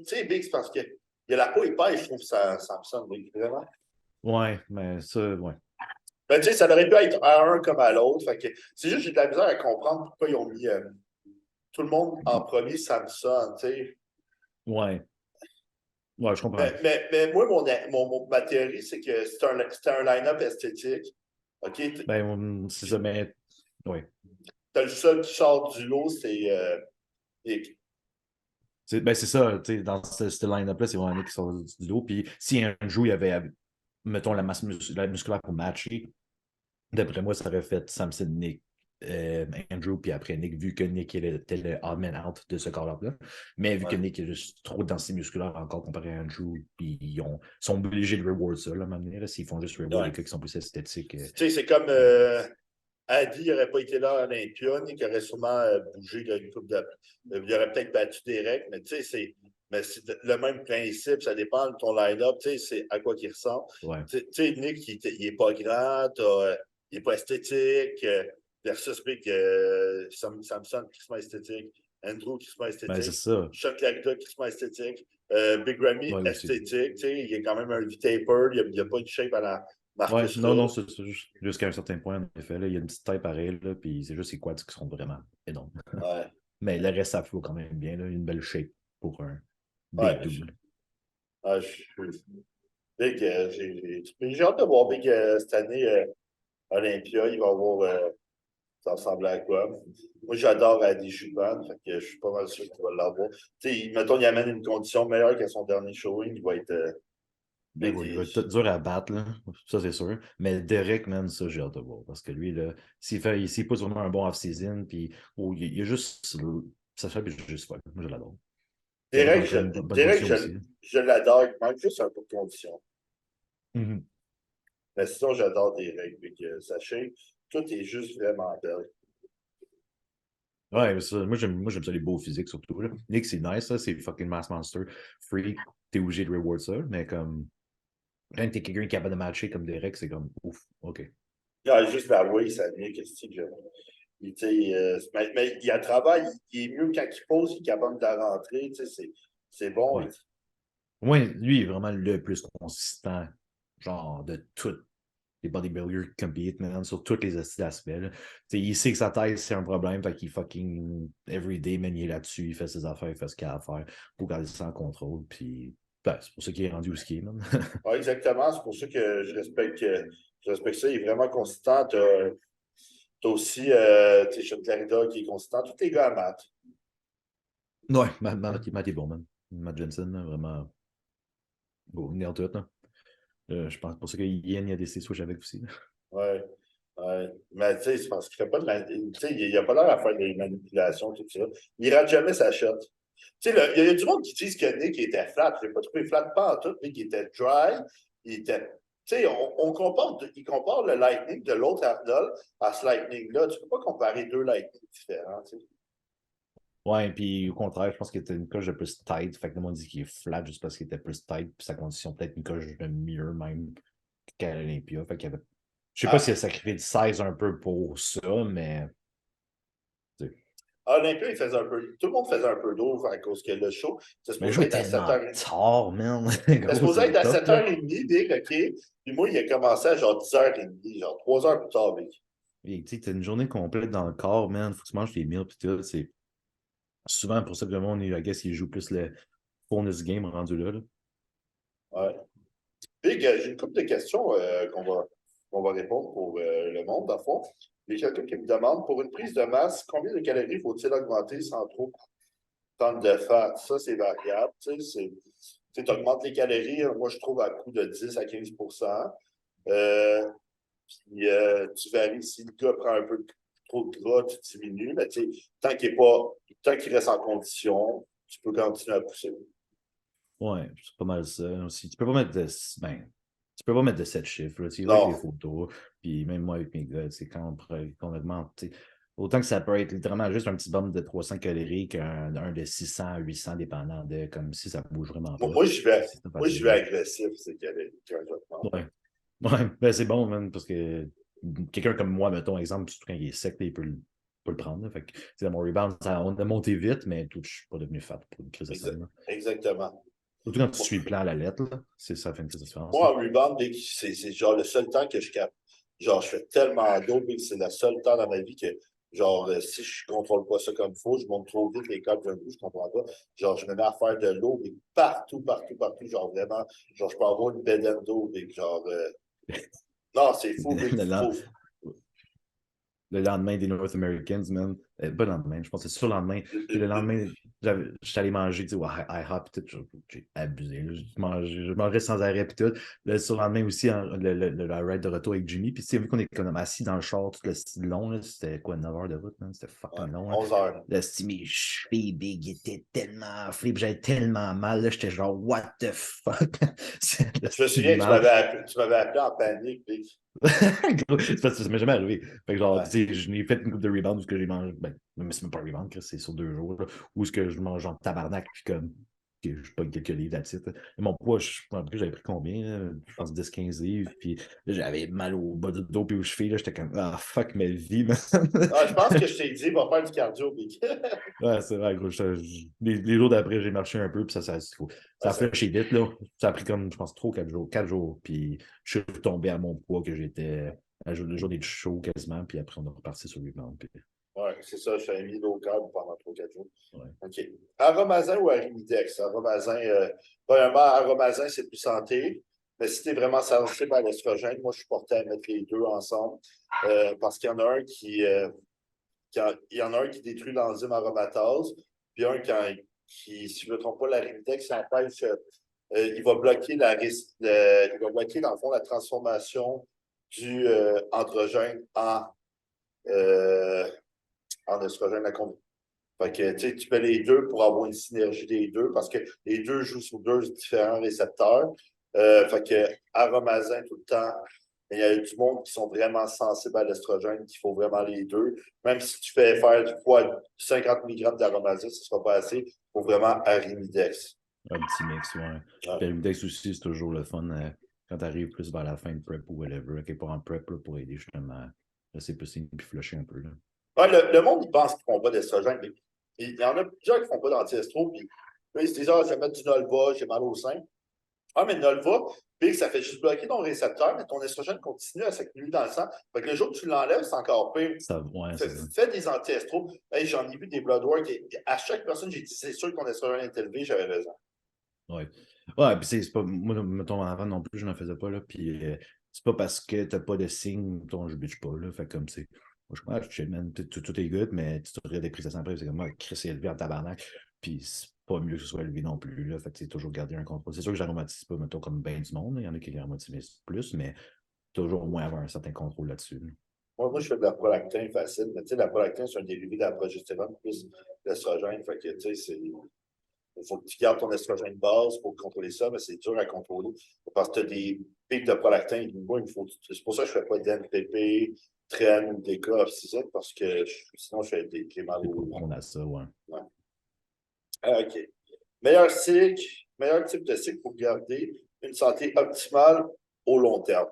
sais, Big, c'est parce que il y a la peau épaisse, je trouve, ça Samson, Big, vraiment. Ouais, mais ça, ouais. Ben, tu sais, ça aurait pu être à un comme à l'autre. C'est juste que j'ai de la misère à comprendre pourquoi ils ont mis tout le monde en premier Samson, tu sais. Ouais. Ouais, je comprends. Mais moi, ma théorie, c'est que c'était un line-up esthétique. OK? Ben, c'est ça, mais ouais. T'as le seul qui sort du lot, c'est Nick. Ben, c'est ça, tu sais, dans ce line-up-là, c'est vraiment Nick qui sort du lot. Puis si Andrew, il avait, mettons, la musculaire pour matcher, d'après moi, ça aurait fait Samson, Nick, Andrew, puis après Nick, vu que Nick était le odd man out de ce corps-là. Mais vu que Ouais. Nick est juste trop de densité musculaire encore comparé à Andrew, puis sont obligés de reward ça, là, maintenant. S'ils font juste reward Ouais. les gars qui sont plus esthétiques. Tu sais, c'est comme Adi n'aurait pas été là à Olympia, Nick aurait sûrement bougé une coupe de. Il aurait peut-être battu Derek, mais tu sais, c'est le même principe, ça dépend de ton line-up, tu sais, c'est à quoi qu'il ressemble. Ouais. Tu sais, Nick, il n'est pas grand, il n'est pas esthétique, versus Big Samson, qui est esthétique, Andrew, qui est Ben, c'est esthétique, ça. Chuck Larida, qui est esthétique, Big Ramy, Ouais, aussi. esthétique, tu sais, il est quand même un V-taper, il n'y a pas une shape à la Ouais, Marcus non, Rudd. c'est jusqu'à un certain point, en effet. Là, il y a une petite taille pareille, là, puis c'est juste ses quads qui sont vraiment énormes. Ouais. Mais le reste, ça floue quand même bien. Là, une belle shape pour un big Ouais, dude. Big, j'ai hâte de voir Big cette année Olympia. Il va avoir ça ressemble à quoi? Moi, j'adore Adi Shuban, fait que je suis pas mal sûr qu'il va l'avoir. Tu sais, mettons, il amène une condition meilleure que son dernier showing, il va être. Ben Big, oui, il va être tout dur à battre, là. Ça c'est sûr. Mais Derek, man, ça j'ai hâte de voir. Parce que lui, là, s'il pose vraiment un bon off-season, puis il est juste. Ça fait juste folle. Moi, je l'adore. Il arrive Derek, dans une bonne Derek, position aussi. je l'adore. Il manque juste un peu de condition. Mhm. Mais sinon, j'adore Derek. Big, sachez, tout est juste vraiment belle. Ouais, mais ça, moi, j'aime ça, les beaux physiques surtout. Là. Nick, c'est nice, ça, c'est fucking Mass Monster. Free, t'es obligé de reward ça, mais comme. Quand t'es quelqu'un qui est capable de matcher comme Derek, c'est comme ouf, ok. Il a juste l'avouer, ça vient, qu'est-ce que mais il a travail, il est mieux quand il pose, il est capable de la rentrer, c'est bon. Ouais. Moi, lui, il est vraiment le plus consistant, genre, de tous les bodybuilders qui compitent maintenant, sur tous les aspects. Là. Il sait que sa taille, c'est un problème, fait qu'il fucking everyday, man, il est là-dessus, il fait ses affaires, il fait ce qu'il a à faire pour garder ça en contrôle, puis ben, c'est pour ça qu'il est rendu où ce qu'il est, man. Ouais, exactement, c'est pour ça que je respecte ça, il est vraiment consistant. T'as aussi Sean Clarida qui est consistant, tous les gars à maths. Ouais, Matt est bon, man. Matt Jensen, là, vraiment, bon, il est en tout, là. Je pense pour ça que Yen, il a décidé de switch avec aussi. Là. Ouais. Ouais. Mais tu sais, c'est parce qu'il fait pas tu sais, il a pas l'air à faire des manipulations, tout ça. Il rate jamais sa shot. Tu sais, il y a du monde qui dit que Nick était flat. Je n'ai pas trouvé flat pas en tout. Nick était dry. Il était. Tu sais, il compare le Lightning de l'autre Arnold à ce Lightning-là. Tu ne peux pas comparer deux Lightning différents. Tu sais. Ouais, puis au contraire, je pense qu'il était une coche de plus tight. Fait que le monde dit qu'il est flat juste parce qu'il était plus tight, puis sa condition peut-être une coche de mieux même qu'à l'Olympia. Fait qu'il avait. Je sais pas s'il a Ah, sacrifié du size un peu pour ça, mais. à Olympia, il faisait un peu. Tout le monde faisait un peu d'eau à cause que le show, c'est Mais le supposé jeu est être à tellement 7h30. tard, man. C'est Gros, supposé être c'est à tough, là. 7h30, Big, OK? Puis moi, il a commencé à genre 10h30, genre 3 heures plus tard, Big. Et tu sais, t'as une journée complète dans le corps, man. Faut que tu manges tes meals, puis tout. C'est souvent pour ça que le monde, I guess, il joue plus le fullness game rendu là. Là. Ouais. Big, j'ai une couple de questions qu'on va répondre pour le monde, à fond. Il y a quelqu'un qui me demande, pour une prise de masse, combien de calories faut-il augmenter sans trop prendre de fat? Ça, c'est variable. Tu augmentes les calories, moi, je trouve à coût de 10 à 15 euh, Puis tu varies. Si le gars prend un peu trop de gras, tu diminues. Mais tant qu'il reste en condition, tu peux continuer à pousser. Ouais, c'est pas mal ça aussi. Tu peux pas mettre de. Ben, tu peux pas mettre de 7 chiffres. Là. Tu vois avec les Non. photos, puis même moi avec mes gars, c'est quand on augmente. Autant que ça peut être littéralement juste un petit bump de 300 calories qu'un de 600 à 800, dépendant de comme si ça bouge vraiment Moi, pas. moi, je vais, C'est moi, je facile. vais agressif, c'est quand je demande. Ouais. Ouais, ben c'est bon, man, parce que quelqu'un comme moi, mettons, exemple, surtout quand il est sec, il peut le prendre. Là. Fait que, mon rebound, on a monté vite, mais tout, je suis pas devenu fat pour une crise de scène. Là. Exactement. Surtout quand tu Moi, suis le plan à la lettre, là, ça fait une petite différence. moi, Là. en rebound, c'est genre le seul temps que je capte. Genre, je fais tellement d'eau, mais c'est le seul temps dans ma vie que, genre, si je contrôle pas ça comme il faut, je monte trop vite les câbles d'un coup, je comprends pas. Genre, je me mets à faire de l'eau, mais partout, partout, partout. Genre, vraiment, genre, je peux avoir une bedaine d'eau, mais genre, non, c'est fou, mais Le, il lend- faut. le lendemain des North Americans, man, Pas le lendemain, je pense que c'est sur le lendemain. Puis le lendemain, j'étais allé manger, tu sais, au IHOP, puis tout, j'ai abusé. Là. Je mangeais sans arrêt, puis tout. Le surlendemain aussi, la ride de retour avec Jimmy. Puis tu sais, vu qu'on est comme assis dans le char tout le style long, là, c'était quoi, 9 heures de route, man? C'était Ouais, fucking long. Là. 11 heures. Là, mes chevilles big étaient tellement enflées, puis j'avais tellement mal, là, j'étais genre, what the fuck? Je me souviens que tu m'avais appelé en panique, puis Gros, c'est parce que ça m'est jamais arrivé. Fait que genre, ouais. tu sais, je n'ai fait une coupe de rebound où ce que j'ai mangé, ben, même si c'est même pas un rebound, Chris, c'est sur 2 jours, là, où ce que je mange en tabarnak, puis comme, que je pogne quelques livres là-dessus. Mon poids, je pense que j'avais pris combien, là? Je pense 10-15 livres, puis là, j'avais mal au bas du dos puis aux chevilles, là, j'étais comme, ah, fuck ma vie, man. Ah, je pense que je t'ai dit, va faire du cardio, puis Ouais, c'est vrai, gros. Les jours d'après, j'ai marché un peu, puis ça ouais, a flashé vite, là. Ça a pris comme, je pense, 3 ou 4 jours. 4 jours, puis je suis tombé à mon poids que j'étais le jour des shows quasiment, puis après, on est reparti sur le rebound. Puis, ouais, c'est ça, je t'avais mis low carb pendant 3-4 jours. ouais. OK. Aromazin ou Arimidex? Aromazin, premièrement, Aromazin, c'est plus santé. Mais si tu es vraiment sensible à l'estrogène, moi, je suis porté à mettre les deux ensemble. Parce qu'il y en a un il y en a un qui détruit l'enzyme aromatase, puis un qui si je ne me trompe pas, l'Arimidex, ça empêche, il va bloquer il va bloquer, dans le fond, la transformation du androgène euh, en estrogène à combien. Fait que, tu fais les deux pour avoir une synergie des deux parce que les deux jouent sur deux différents récepteurs. Fait que aromazin tout le temps. Il y a du monde qui sont vraiment sensibles à l'estrogène, qu'il faut vraiment les deux. Même si tu fais faire du poids 50 mg d'aromazin, ce ne sera pas assez. Il faut vraiment arimidex. Un petit mix, ouais. Ouais. Puis Arimidex aussi, c'est toujours le fun quand tu arrives plus vers la fin de prep ou whatever, quelque part en prep là, pour aider justement à laisser plus puis flusher un peu. Là. Ouais, le monde, il pense qu'ils ne font pas d'estrogène. Mais il y en a plusieurs qui ne font pas d'anti-estro. Puis ils se disent, ah, je vais mettre du Nolva, j'ai mal au sein. Ah, mais Nolva, puis ça fait juste bloquer ton récepteur, mais ton estrogène continue à s'accumuler dans le sang. Fait que le jour que tu l'enlèves, c'est encore pire. Ouais, c'est ça. Fais des anti-estro. Hey, j'en ai vu des blood work. Et à chaque personne, j'ai dit, c'est sûr que ton estrogène est élevé, j'avais raison. Ouais. Ouais, puis c'est pas. Moi, mettons, avant non plus, je n'en faisais pas, là. Puis c'est pas parce que t'as pas de signe, mettons, je bitch pas, là. Fait comme c'est. Moi, je chill, man. Tout est good, mais tu aurais des prises de sang après, c'est comme moi, Chris est élevé en tabarnak. Puis c'est pas mieux que ce soit élevé non plus, là. Fait que c'est toujours garder un contrôle. C'est sûr que j'aromatise pas, mettons, comme ben du monde. Il y en a qui aromatisent plus, mais toujours au moins avoir un certain contrôle là-dessus. Là. Moi, je fais de la prolactin facile, mais tu sais, la prolactin, c'est un dérivé de la progestérone plus l'estrogène. Fait que, tu sais, il faut que tu gardes ton estrogène de base pour contrôler ça, mais c'est dur à contrôler. Parce que tu as des pics de prolactin. Moi, c'est pour ça que je ne fais pas d'NPP, TREN ou DK oxygène, parce que sinon, je fais des mal C'est au. on a ça, ouais. Ouais. OK. Meilleur type de cycle pour garder une santé optimale au long terme.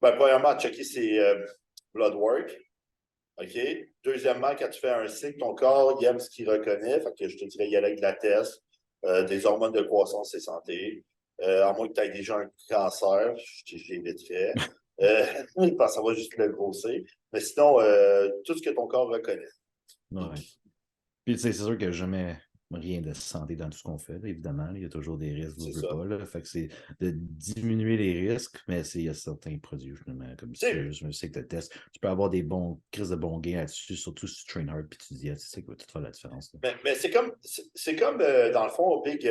Ben, premièrement, checker ses blood work. OK? Deuxièmement, quand tu fais un cycle, ton corps, il aime ce qu'il reconnaît. Fait que je te dirais, y aller avec de la test, des hormones de croissance et santé. À moins que tu aies déjà un cancer, je l'éviterais. Parce que ça va juste le grossir. Mais sinon, tout ce que ton corps reconnaît. Ouais. Puis c'est sûr que jamais rien de santé dans tout ce qu'on fait, là, évidemment. Là, il y a toujours des risques, vous ne voulez pas. Là, fait que c'est de diminuer les risques, mais il y a certains produits, justement, comme si tu fais juste un cycle de test. Tu peux avoir des bons crises de bons gains là-dessus, surtout si tu train hard puis tu dis, ah, tu sais quoi, tout faire la différence. Mais c'est comme dans le fond, Big,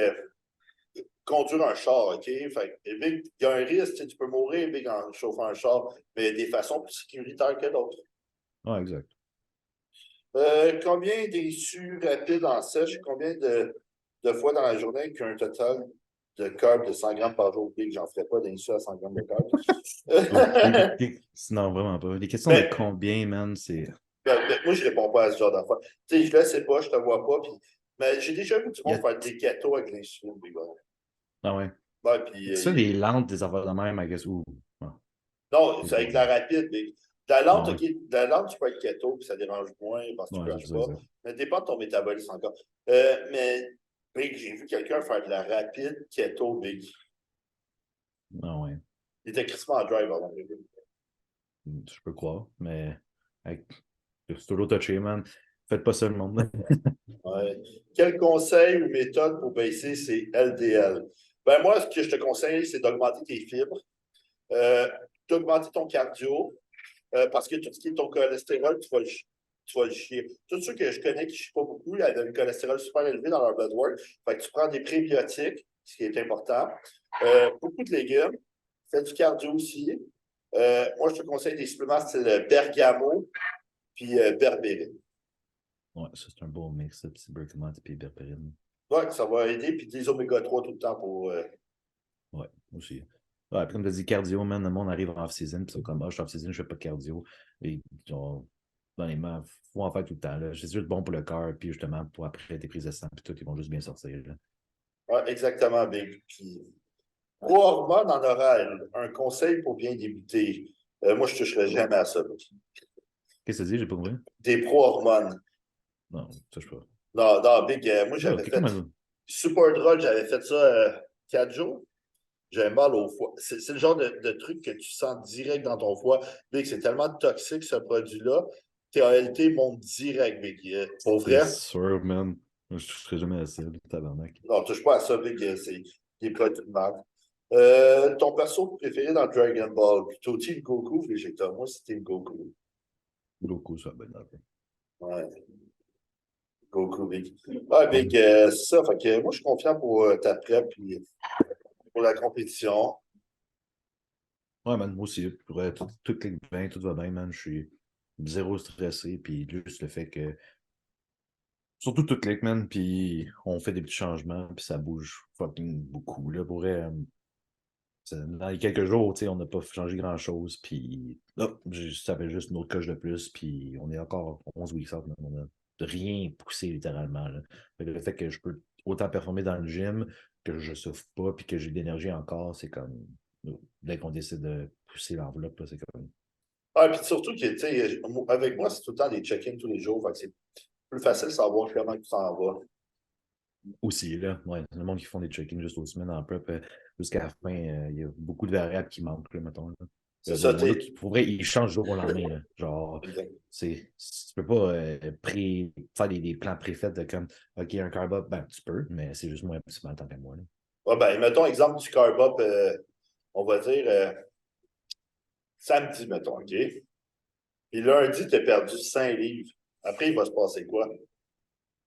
conduire un char, OK? Fait, Big, il y a un risque, tu peux mourir, Big, en chauffant un char, mais des façons plus sécuritaires que d'autres. Ouais, exact. Combien d'insus rapides en sèche, combien de fois dans la journée qu'un total de carbs de 100 grammes par jour? Big, j'en ferais pas d'insus à 100 grammes de carbs. Non, vraiment pas. Les questions de Mais, combien, man, c'est. moi, je réponds pas à ce genre d'affaires. Tu sais, je le sais pas, je te vois pas. Puis, mais j'ai déjà vu du monde faire des keto avec l'insuline, Big. Ah ouais. Ouais, puis, C'est ça, des lentes, des affaires de même, I guess, ou. non, c'est avec de la rapide. Mais de la Ah lente, ouais. OK. De la lente, tu peux être keto, puis ça dérange moins parce que tu Ouais, ne ça, je crashes veux pas. dire. Mais dépend de ton métabolisme encore. Mais Big, j'ai vu quelqu'un faire de la rapide keto, Big. Ah ouais. Il était crispement en drive avant. Je peux croire, mais c'est toujours touché, man. Faites pas ça, le monde. Ouais. Quel conseil ou méthode pour baisser ses LDL? Ben moi, ce que je te conseille, c'est d'augmenter tes fibres, d'augmenter ton cardio, parce que tout ce qui est ton cholestérol, tu tu vas le chier. Tous ceux que je connais qui ne chient pas beaucoup, ils avaient un cholestérol super élevé dans leur blood work. Fait que tu prends des prébiotiques, ce qui est important. Beaucoup de légumes. Fais du cardio aussi. Moi, je te conseille des suppléments style bergamo puis berbérine. Ouais, ça, c'est un beau mix, petit bergamot et berberine. Ouais, ça va aider. Puis des oméga 3 tout le temps pour. Ouais, aussi. Ouais, puis comme tu as dit, cardio, man, le monde arrive en off-season, puis c'est comme, je suis off-season, je fais pas de cardio. Et genre, honnêtement, faut en faire tout le temps. Là. C'est juste bon pour le cœur, puis justement, pour après tes prises de sang, puis tout, ils vont juste bien sortir. Là. Ouais, exactement, Big. Puis, pro-hormone en oral, un conseil pour bien débuter. Moi, je ne toucherai jamais à ça. Qu'est-ce que tu dis? J'ai pas compris? Des pro-hormones. Non, ça, je sais pas. Non, non, Big, moi, Ah, j'avais quelqu'un fait m'a dit. super drôle, j'avais fait ça 4 jours. J'avais mal au foie. C'est le genre de truc que tu sens direct dans ton foie. Big, c'est tellement toxique, ce produit-là. TALT monte direct, Big. Pour C'est vrai, sûr, man. Je ne toucherai jamais à ça, tabarnak. non, touche pas à ça, Big. C'est des produits de merde. Ton perso préféré dans Dragon Ball, plutôt Team Goku ou Vegeta? Moi, c'est Team Goku. Goku, ça, ben, d'accord. Ouais, Goku, Big. Ouais, Big, c'est ça. Fait que moi, je suis confiant pour ta prep puis pour la compétition. Ouais, man, moi aussi, tout clique bien, tout va bien, man. Je suis zéro stressé, puis juste le fait que. Surtout tout clique, man, puis on fait des petits changements, puis ça bouge fucking beaucoup. Là, pour vrai, dans les quelques jours, on n'a pas changé grand-chose, puis ça fait juste une autre coche de plus, puis on est encore 11 weeks out, man, on a rien poussé littéralement. Là. Fait que le fait que je peux autant performer dans le gym, que je souffre pas, puis que j'ai de l'énergie encore, c'est comme, dès qu'on décide de pousser l'enveloppe, là, c'est comme, Ah, puis surtout que, tu sais, avec moi, c'est tout le temps des check-ins tous les jours. Fait que c'est plus facile de savoir comment tu t'en vas. aussi, là, ouais, le monde qui font des check-ins juste aux semaines en prep, jusqu'à la fin, il y a beaucoup de variables qui manquent, là, mettons. Là. C'est ça, Mon look, pour vrai, il change du jour au lendemain. Là. Genre, exact. tu peux pas faire des plans préfaits de comme, OK, un carb up, ben, tu peux, mais c'est juste moins optimal tant qu'à moi. Là. Ouais, ben, mettons exemple du carb up, on va dire samedi, mettons, OK? Puis lundi, tu as perdu 5 livres. Après, il va se passer quoi?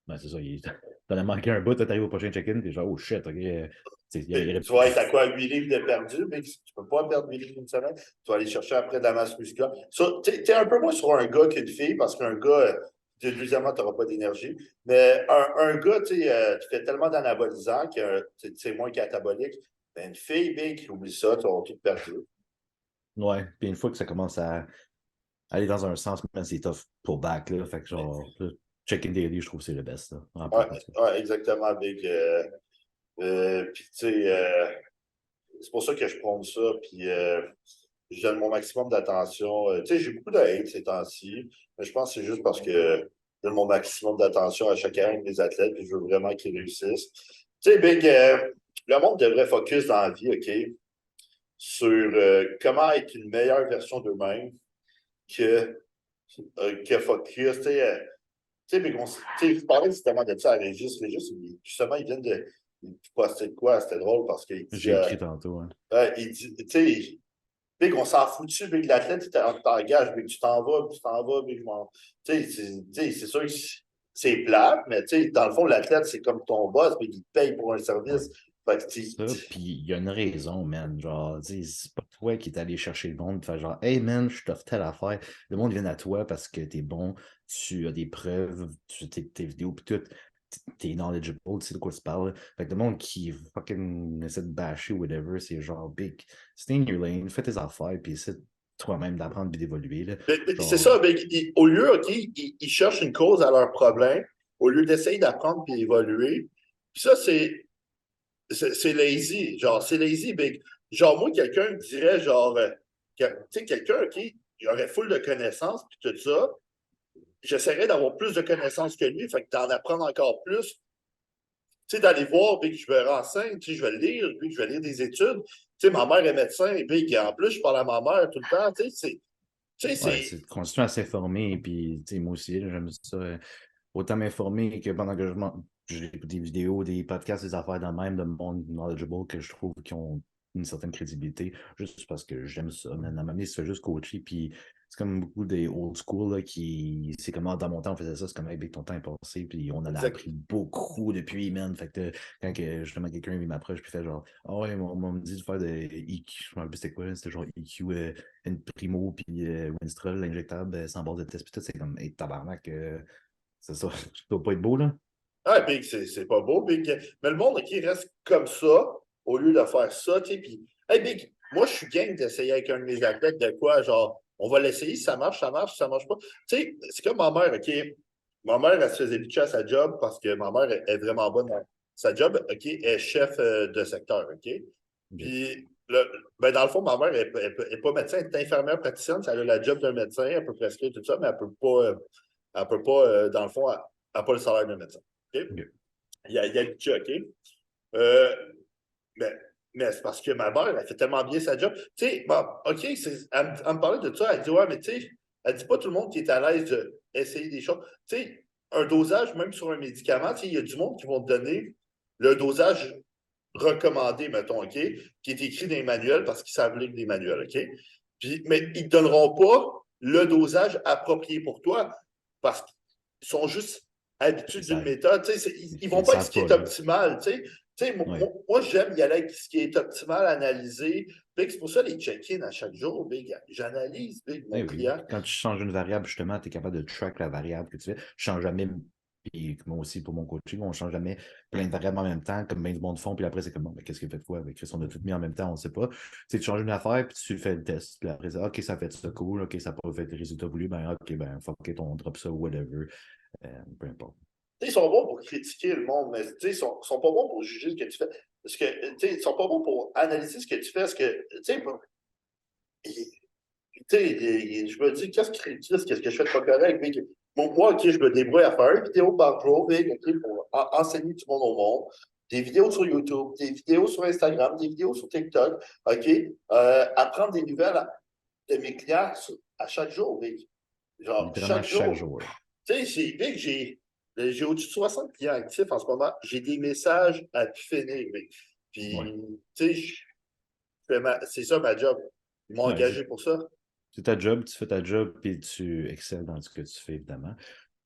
Ben, c'est ça, t'en as manqué un bout, t'arrives au prochain check-in, t'es genre, oh shit, OK. Il y aurait Tu vas être à quoi? 8 livres de perdu, mais tu ne peux pas perdre 8 livres une semaine. Tu vas aller chercher après de la masse musculaire. Tu es un peu moins sur un gars qu'une fille, parce qu'un gars, deuxièmement, tu n'auras pas d'énergie. Mais un gars, tu fais tellement d'anabolisants que c'est moins catabolique. Mais une fille, big, oublie ça, tu vas tout perdu. Ouais, puis une fois que ça commence à aller dans un sens, man, c'est tough pour back, là. Fait que genre, check-in daily, je trouve que c'est le best, là. En Ouais, prep, en tout cas. ouais, exactement, big. Puis, tu sais, c'est pour ça que je prends ça. Puis, je donne mon maximum d'attention. Tu sais, j'ai beaucoup de hate ces temps-ci, mais je pense que c'est juste parce que je donne mon maximum d'attention à chacun des athlètes et je veux vraiment qu'ils réussissent. Tu sais, Big, le monde devrait focus dans la vie, OK, sur comment être une meilleure version d'eux-mêmes que focus. Tu sais, Big, je parlais justement de ça à Régis. Régis, justement, il vient de poster de quoi? C'était drôle parce qu'il dit, J'ai écrit tantôt, hein. il dit, tu sais, Big, on s'en fout dessus, Big, l'athlète, il t'engage, Big, tu t'en vas, Big, je m'en. Tu sais, c'est sûr que c'est plate, mais tu sais, dans le fond, l'athlète, c'est comme ton boss, Big, il te paye pour un Ouais. service. Fait que, Ça, puis il y a une raison, man. Genre, tu sais, c'est pas toi qui est allé chercher le monde, faire genre, hey man, je t'offre telle affaire. Le monde vient à toi parce que t'es bon, tu as des preuves, tes vidéos, pis tout, t'es knowledgeable, tu sais de quoi tu parles. Fait que le monde qui fucking essaie de bâcher ou whatever, c'est genre, big, stay in your lane, fais tes affaires, puis essaie toi-même d'apprendre et d'évoluer, là. c'est Genre, ça, Big, au lieu, OK, ils cherchent une cause à leur problème, au lieu d'essayer d'apprendre et d'évoluer. Puis ça, c'est lazy. Genre, c'est lazy, Big. Genre, moi, quelqu'un me dirait, genre, tu sais, quelqu'un, OK, il aurait full de connaissances, puis tout ça. J'essaierais d'avoir plus de connaissances que lui, fait que d'en apprendre encore plus. Tu sais, d'aller voir, puis que je me renseigne, tu sais, je vais le lire, puis je vais lire des études. Tu sais, ma mère est médecin, et puis en plus, je parle à ma mère tout le temps, tu sais, ouais, c'est continuer à s'informer, puis, tu sais, moi aussi, là, j'aime ça. Autant m'informer que pendant que j'écoute des vidéos, des podcasts, des affaires dans le même de monde knowledgeable que je trouve qui ont une certaine crédibilité, juste parce que j'aime ça. Man. À un moment donné, c'est juste coacher, puis c'est comme beaucoup des old school là, qui. C'est comme dans mon temps, on faisait ça, c'est comme avec ton temps est passé, puis on en a Exact. appris beaucoup depuis, man. Fait que quand justement quelqu'un m'approche, puis fait genre, ah ouais, on me dit de faire de EQ, je me rappelle plus c'était quoi, c'était genre EQ, une Primo, puis Winstrol, l'injectable, sans base de test, puis tout, c'est comme, hey, tabarnak, c'est ça, ça doit pas être beau, là. Ah, Big, c'est pas beau, Big. Mais le monde, OK, reste comme ça, au lieu de faire ça, tu sais. Puis, hey, Big, moi, je suis game d'essayer avec un de mes athlètes de quoi, genre, on va l'essayer, si ça marche, si ça marche pas. Tu sais, c'est comme ma mère, OK. Ma mère, elle se faisait bitcher à sa job parce que ma mère est vraiment bonne dans sa job, OK, elle est chef de secteur, OK. Ok. Puis, ben, dans le fond, ma mère est pas médecin, elle est infirmière praticienne, ça a la job d'un médecin, elle peut prescrire tout ça, mais elle peut pas dans le fond, elle n'a pas le salaire d'un médecin. OK? Ok. Il y a le budget, OK? Euh, mais mais c'est parce que ma mère, elle fait tellement bien sa job. Tu sais, bon, OK, elle me parlait de ça. Elle dit, ouais, mais tu sais, elle dit pas tout le monde qui est à l'aise d'essayer des choses. Tu sais, un dosage, même sur un médicament, tu sais, il y a du monde qui vont te donner le dosage recommandé, mettons, OK, qui est écrit dans les manuels parce qu'ils savent lire des manuels, OK? Puis, mais ils ne te donneront pas le dosage approprié pour toi parce qu'ils sont juste habitués d'une Ça, méthode. Ils ils vont le pas avec ce savent qui pas, est là. optimal. Ouais. Moi, j'aime y aller avec ce qui est optimal, analyser. C'est pour ça les check-in à chaque jour, Big. J'analyse, Big, Eh mon oui. client. Quand tu changes une variable, justement, tu es capable de track la variable que tu fais. Je change jamais, puis moi aussi pour mon coaching, on ne change jamais plein de variables en même temps, comme bien du monde font, puis après, c'est comme, bon, mais qu'est-ce qu'il fait de quoi avec on a tout mis en même temps, on ne sait pas. Tu sais, tu changes une affaire, puis tu fais le test, puis après, OK, ça fait ça cool, OK, ça n'a pas fait les résultats voulus, ben, OK, ben, fuck it, on drop ça, whatever. Peu importe. Ils sont bons pour critiquer le monde, mais sont pas bons pour juger ce que tu fais. Parce que, ils sont pas bons pour analyser ce que tu fais. Parce que, je me dis, qu'est-ce que je fais de pas correct? Moi, OK, je me débrouille à faire une vidéo par jour, OK, pour enseigner tout le monde au monde. Des vidéos sur YouTube, des vidéos sur Instagram, des vidéos sur TikTok, OK? Apprendre des nouvelles de mes clients à chaque jour, Vic. Genre, Littéralement chaque chaque jour. jour, là. Tu sais, Vic, j'ai au-dessus de 60 clients actifs en ce moment. J'ai des messages à pu finir, Vic. Ouais. Puis, tu sais, c'est ça ma job. Ils m'ont Ouais, engagé pour ça. c'est ta job, tu fais ta job, puis tu excelles dans ce que tu fais, évidemment.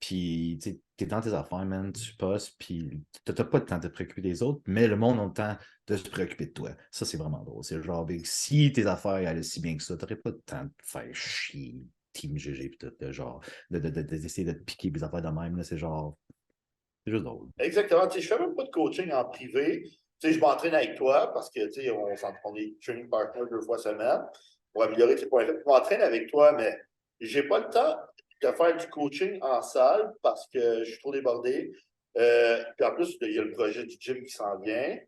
Puis, tu es dans tes affaires, man, tu passes, puis tu n'as pas le temps de te préoccuper des autres, mais le monde a le temps de se préoccuper de toi. Ça, c'est vraiment drôle. C'est genre, ben, si tes affaires allaient si bien que ça, tu n'aurais pas le temps de faire chier Team GG, puis tout, genre, d'essayer de te piquer des affaires de même, là, c'est genre, c'est juste drôle. Exactement. Tu sais, je fais même pas de coaching en privé. Tu sais, je m'entraîne avec toi parce que, tu sais, on est training partner 2 fois semaine pour améliorer tes points faibles. Je m'entraîne avec toi, mais j'ai pas le temps de faire du coaching en salle parce que je suis trop débordé. Puis en plus, il y a le projet du gym qui s'en vient.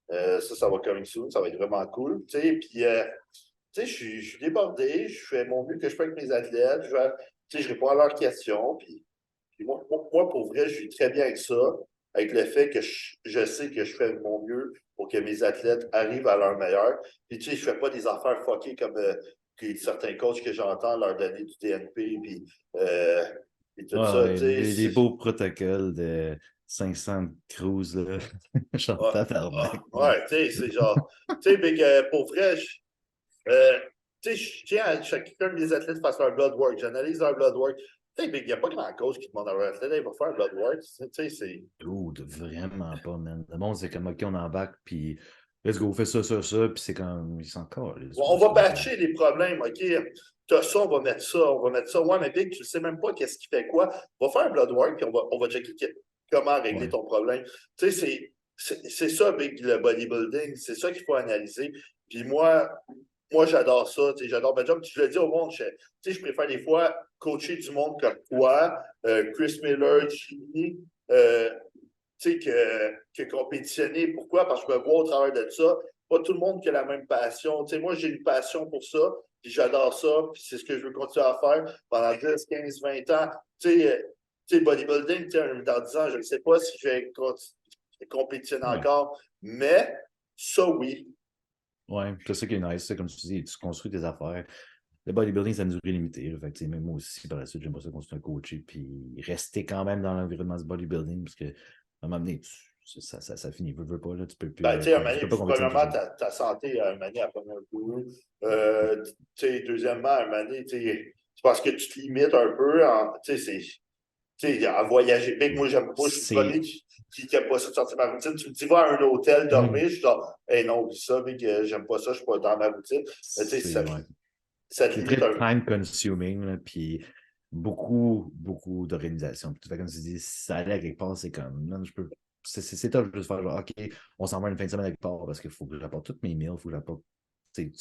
Ça va coming soon. Ça va être vraiment cool. Tu sais, puis, tu sais, je suis débordé. Je fais mon mieux que je peux avec mes athlètes. Tu sais, je réponds à leurs questions. Puis moi, pour vrai, je suis très bien avec ça, avec le fait que je sais que je fais de mon mieux pour que mes athlètes arrivent à leur meilleur. Puis, tu sais, je fais pas des affaires fuckées comme certains coachs que j'entends leur donner du DNP, puis tout ça. Ouais, Tu les sais, beaux protocoles de 500 cruise, là. ouais, J'entends tabarnak, man. ouais, tu sais, c'est genre, tu sais, pour vrai, Euh, tu sais, je tiens à que chacun de mes athlètes fasse leur blood work. J'analyse leur blood work. Tu sais, il n'y a pas grand cause qui demande à leur athlète, il va faire un blood work. Tu sais, c'est. Dude, vraiment pas, man. Le monde, c'est comme, OK, on embarque, puis let's go, fais ça, puis c'est comme, ils s'en calent. On va patcher les problèmes, OK? T'as ça, on va mettre ça, on va mettre ça. Ouais, mais Big, tu ne sais même pas qu'est-ce qui fait quoi. On va faire un blood work, puis on va checker comment régler Ouais. ton problème. Tu sais, c'est ça, Big, le bodybuilding. C'est ça qu'il faut analyser. Puis moi, j'adore ça. J'adore ma job. Je le dis au monde, je préfère des fois coacher du monde comme toi, Chris Miller, Chini, que compétitionner. Pourquoi? Parce que je me vois au travers de ça. Pas tout le monde qui a la même passion. Moi, j'ai une passion pour ça, puis j'adore ça, puis c'est ce que je veux continuer à faire pendant 10, 15, 20 ans. Bodybuilding, dans 10 ans, je ne sais pas si je vais compétitionner Ouais. encore, mais ça, oui. Ouais, c'est ça qui est nice, c'est comme tu dis, tu construis tes affaires. Le bodybuilding, ça a une durée limitée. Là. Fait que, même moi aussi, par la suite, j'aimerais ça continuer à coacher, puis rester quand même dans l'environnement du bodybuilding, parce que, à un moment donné, ça finit, veux pas, là, tu peux plus, Ben, tu sais, un moment tu donné, peux pas compétitionner premièrement, toujours. ta santé, un moment donné, elle prend un coup. Deuxièmement, un moment donné, tu sais, c'est parce que tu te limites un peu. Tu sais, à voyager. Big, moi, je suis le premier qui aime pas ça de sortir ma routine. Tu me dis, va à un hôtel dormir, je suis genre, hey, non, oublie ça, Big, j'aime pas ça, je suis pas dans ma routine. Mais tu sais, Ouais. ça te C'est limite très un peu. time consuming, là, puis beaucoup d'organisation. Puis, comme tu dis, si ça allait à quelque part, c'est comme, non, je peux. C'est top de juste faire genre, OK, on s'en va une fin de semaine à quelque part parce qu'il faut que j'apporte toutes mes meals, il faut que j'apporte. Il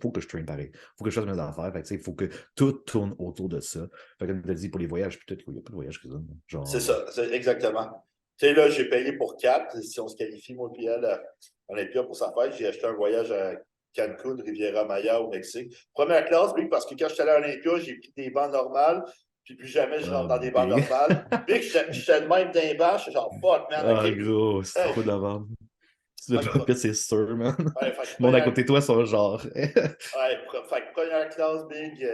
faut que je traîne pareil. Il faut que je fasse mes affaires. Fait que, il faut que tout tourne autour de ça. Fait que, comme tu as dit, pour les voyages, peut-être qu'il n'y a pas de voyage que ça. C'est Genre. ça, exactement. Tu sais, là, j'ai payé pour 4. Si on se qualifie, moi et elle, à Olympia pour sa fête, j'ai acheté un voyage à Cancun, Riviera Maya au Mexique. Première classe, Big, parce que quand j'étais allé à Olympia, j'ai pris des bancs normales, puis plus jamais je rentre Ah, dans des bancs big. normales. Big, j'étais le même d'un banc, j'étais genre, fuck, man, OK. Ah, gros, c'est Hey, trop d'avant. Tu veux fait pas que, que c'est sûr, man. ouais, fait que Le monde à première, côté de toi sont genre. ouais, fait que première classe, Big,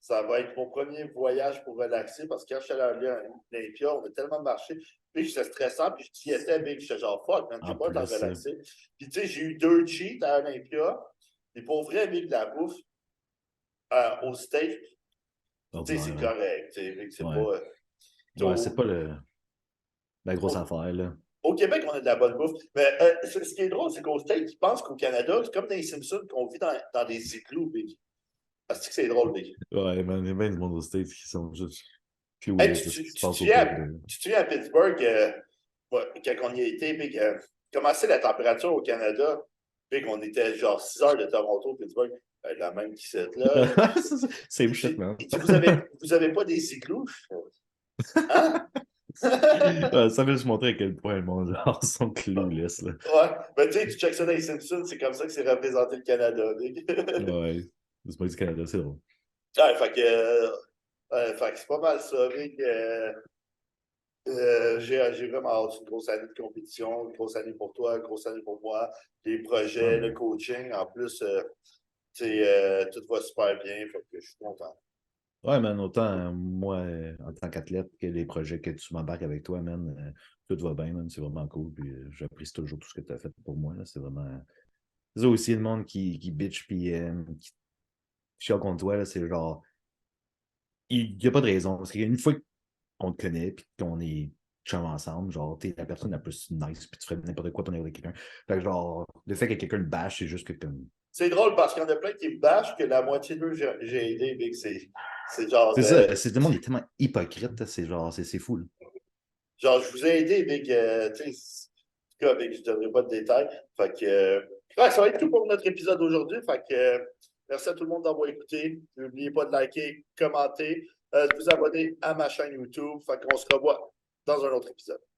ça va être mon premier voyage pour relaxer parce que quand je suis allé à Olympia, on a tellement marché. Puis j'étais stressant, puis je tiétais, Big. J'étais genre, fuck, man, j'ai En pas le temps de plus, relaxer. Puis tu sais, j'ai eu 2 cheats à Olympia. Et pour vrai, Big, la bouffe au steak, tu sais, c'est ordinaire, hein. correct. Tu sais, Big, c'est Ouais. pas. Ouais, c'est pas la grosse Au, affaire, là. au Québec, on a de la bonne bouffe. Mais ce qui est drôle, c'est qu'au States, ils pensent qu'au Canada, c'est comme dans les Simpsons, qu'on vit dans des igloos, Big. Parce que c'est drôle, Big. Ouais, man, il y a bien du monde aux States qui sont juste Hey, clueless de ce qui se tu te passe souviens, autour d'eux. tu te souviens à Pittsburgh, ouais, quand on y a été, puis comment c'est la température au Canada? Puis qu'on était genre 6 heures de Toronto, Pittsburgh, la même qui s'est là. Same shit, man. Il dit, vous avez pas des igloos? Hein? Ouais, ça veut juste montrer à quel point le monde genre, sont clueless, là. Ouais, mais tu sais, tu checkes ça dans les Simpsons, c'est comme ça que c'est représenté le Canada. Ouais, c'est pas du Canada, c'est drôle. Ouais, fait que c'est pas mal ça, Rick. J'ai vraiment hâte. Une grosse année de compétition, une grosse année pour toi, une grosse année pour moi. Les Ouais, projets, le man. coaching, en plus, tout va super bien. Fait que je suis content. Ouais, man, autant moi, en tant qu'athlète, que les projets que tu m'embarques avec toi, man, tout va bien, man, c'est vraiment cool. Puis j'apprécie toujours tout ce que tu as fait pour moi, là, c'est vraiment. C'est aussi le monde qui bitch puis qui chiale contre toi, là, c'est genre. Il n'y a pas de raison. Parce qu'une fois qu'on te connaît puis qu'on est chum ensemble, genre, t'es la personne la plus nice, puis tu ferais n'importe quoi pour avec quelqu'un. Fait que genre, le fait que quelqu'un te bâche, c'est juste que comme. C'est drôle parce qu'il y en a plein qui me bâchent que la moitié d'eux, j'ai aidé, mais que c'est genre, C'est ça, c'est le monde est tellement hypocrite, c'est genre, c'est fou, là. genre, je vous ai aidé, mais que, tu sais, en tout cas, je ne donnerai pas de détails. Fait que, ouais, ça va être tout pour notre épisode d'aujourd'hui. Fait que, merci à tout le monde d'avoir écouté. N'oubliez pas de liker, commenter, de vous abonner à ma chaîne YouTube. Fait qu'on se revoit dans un autre épisode.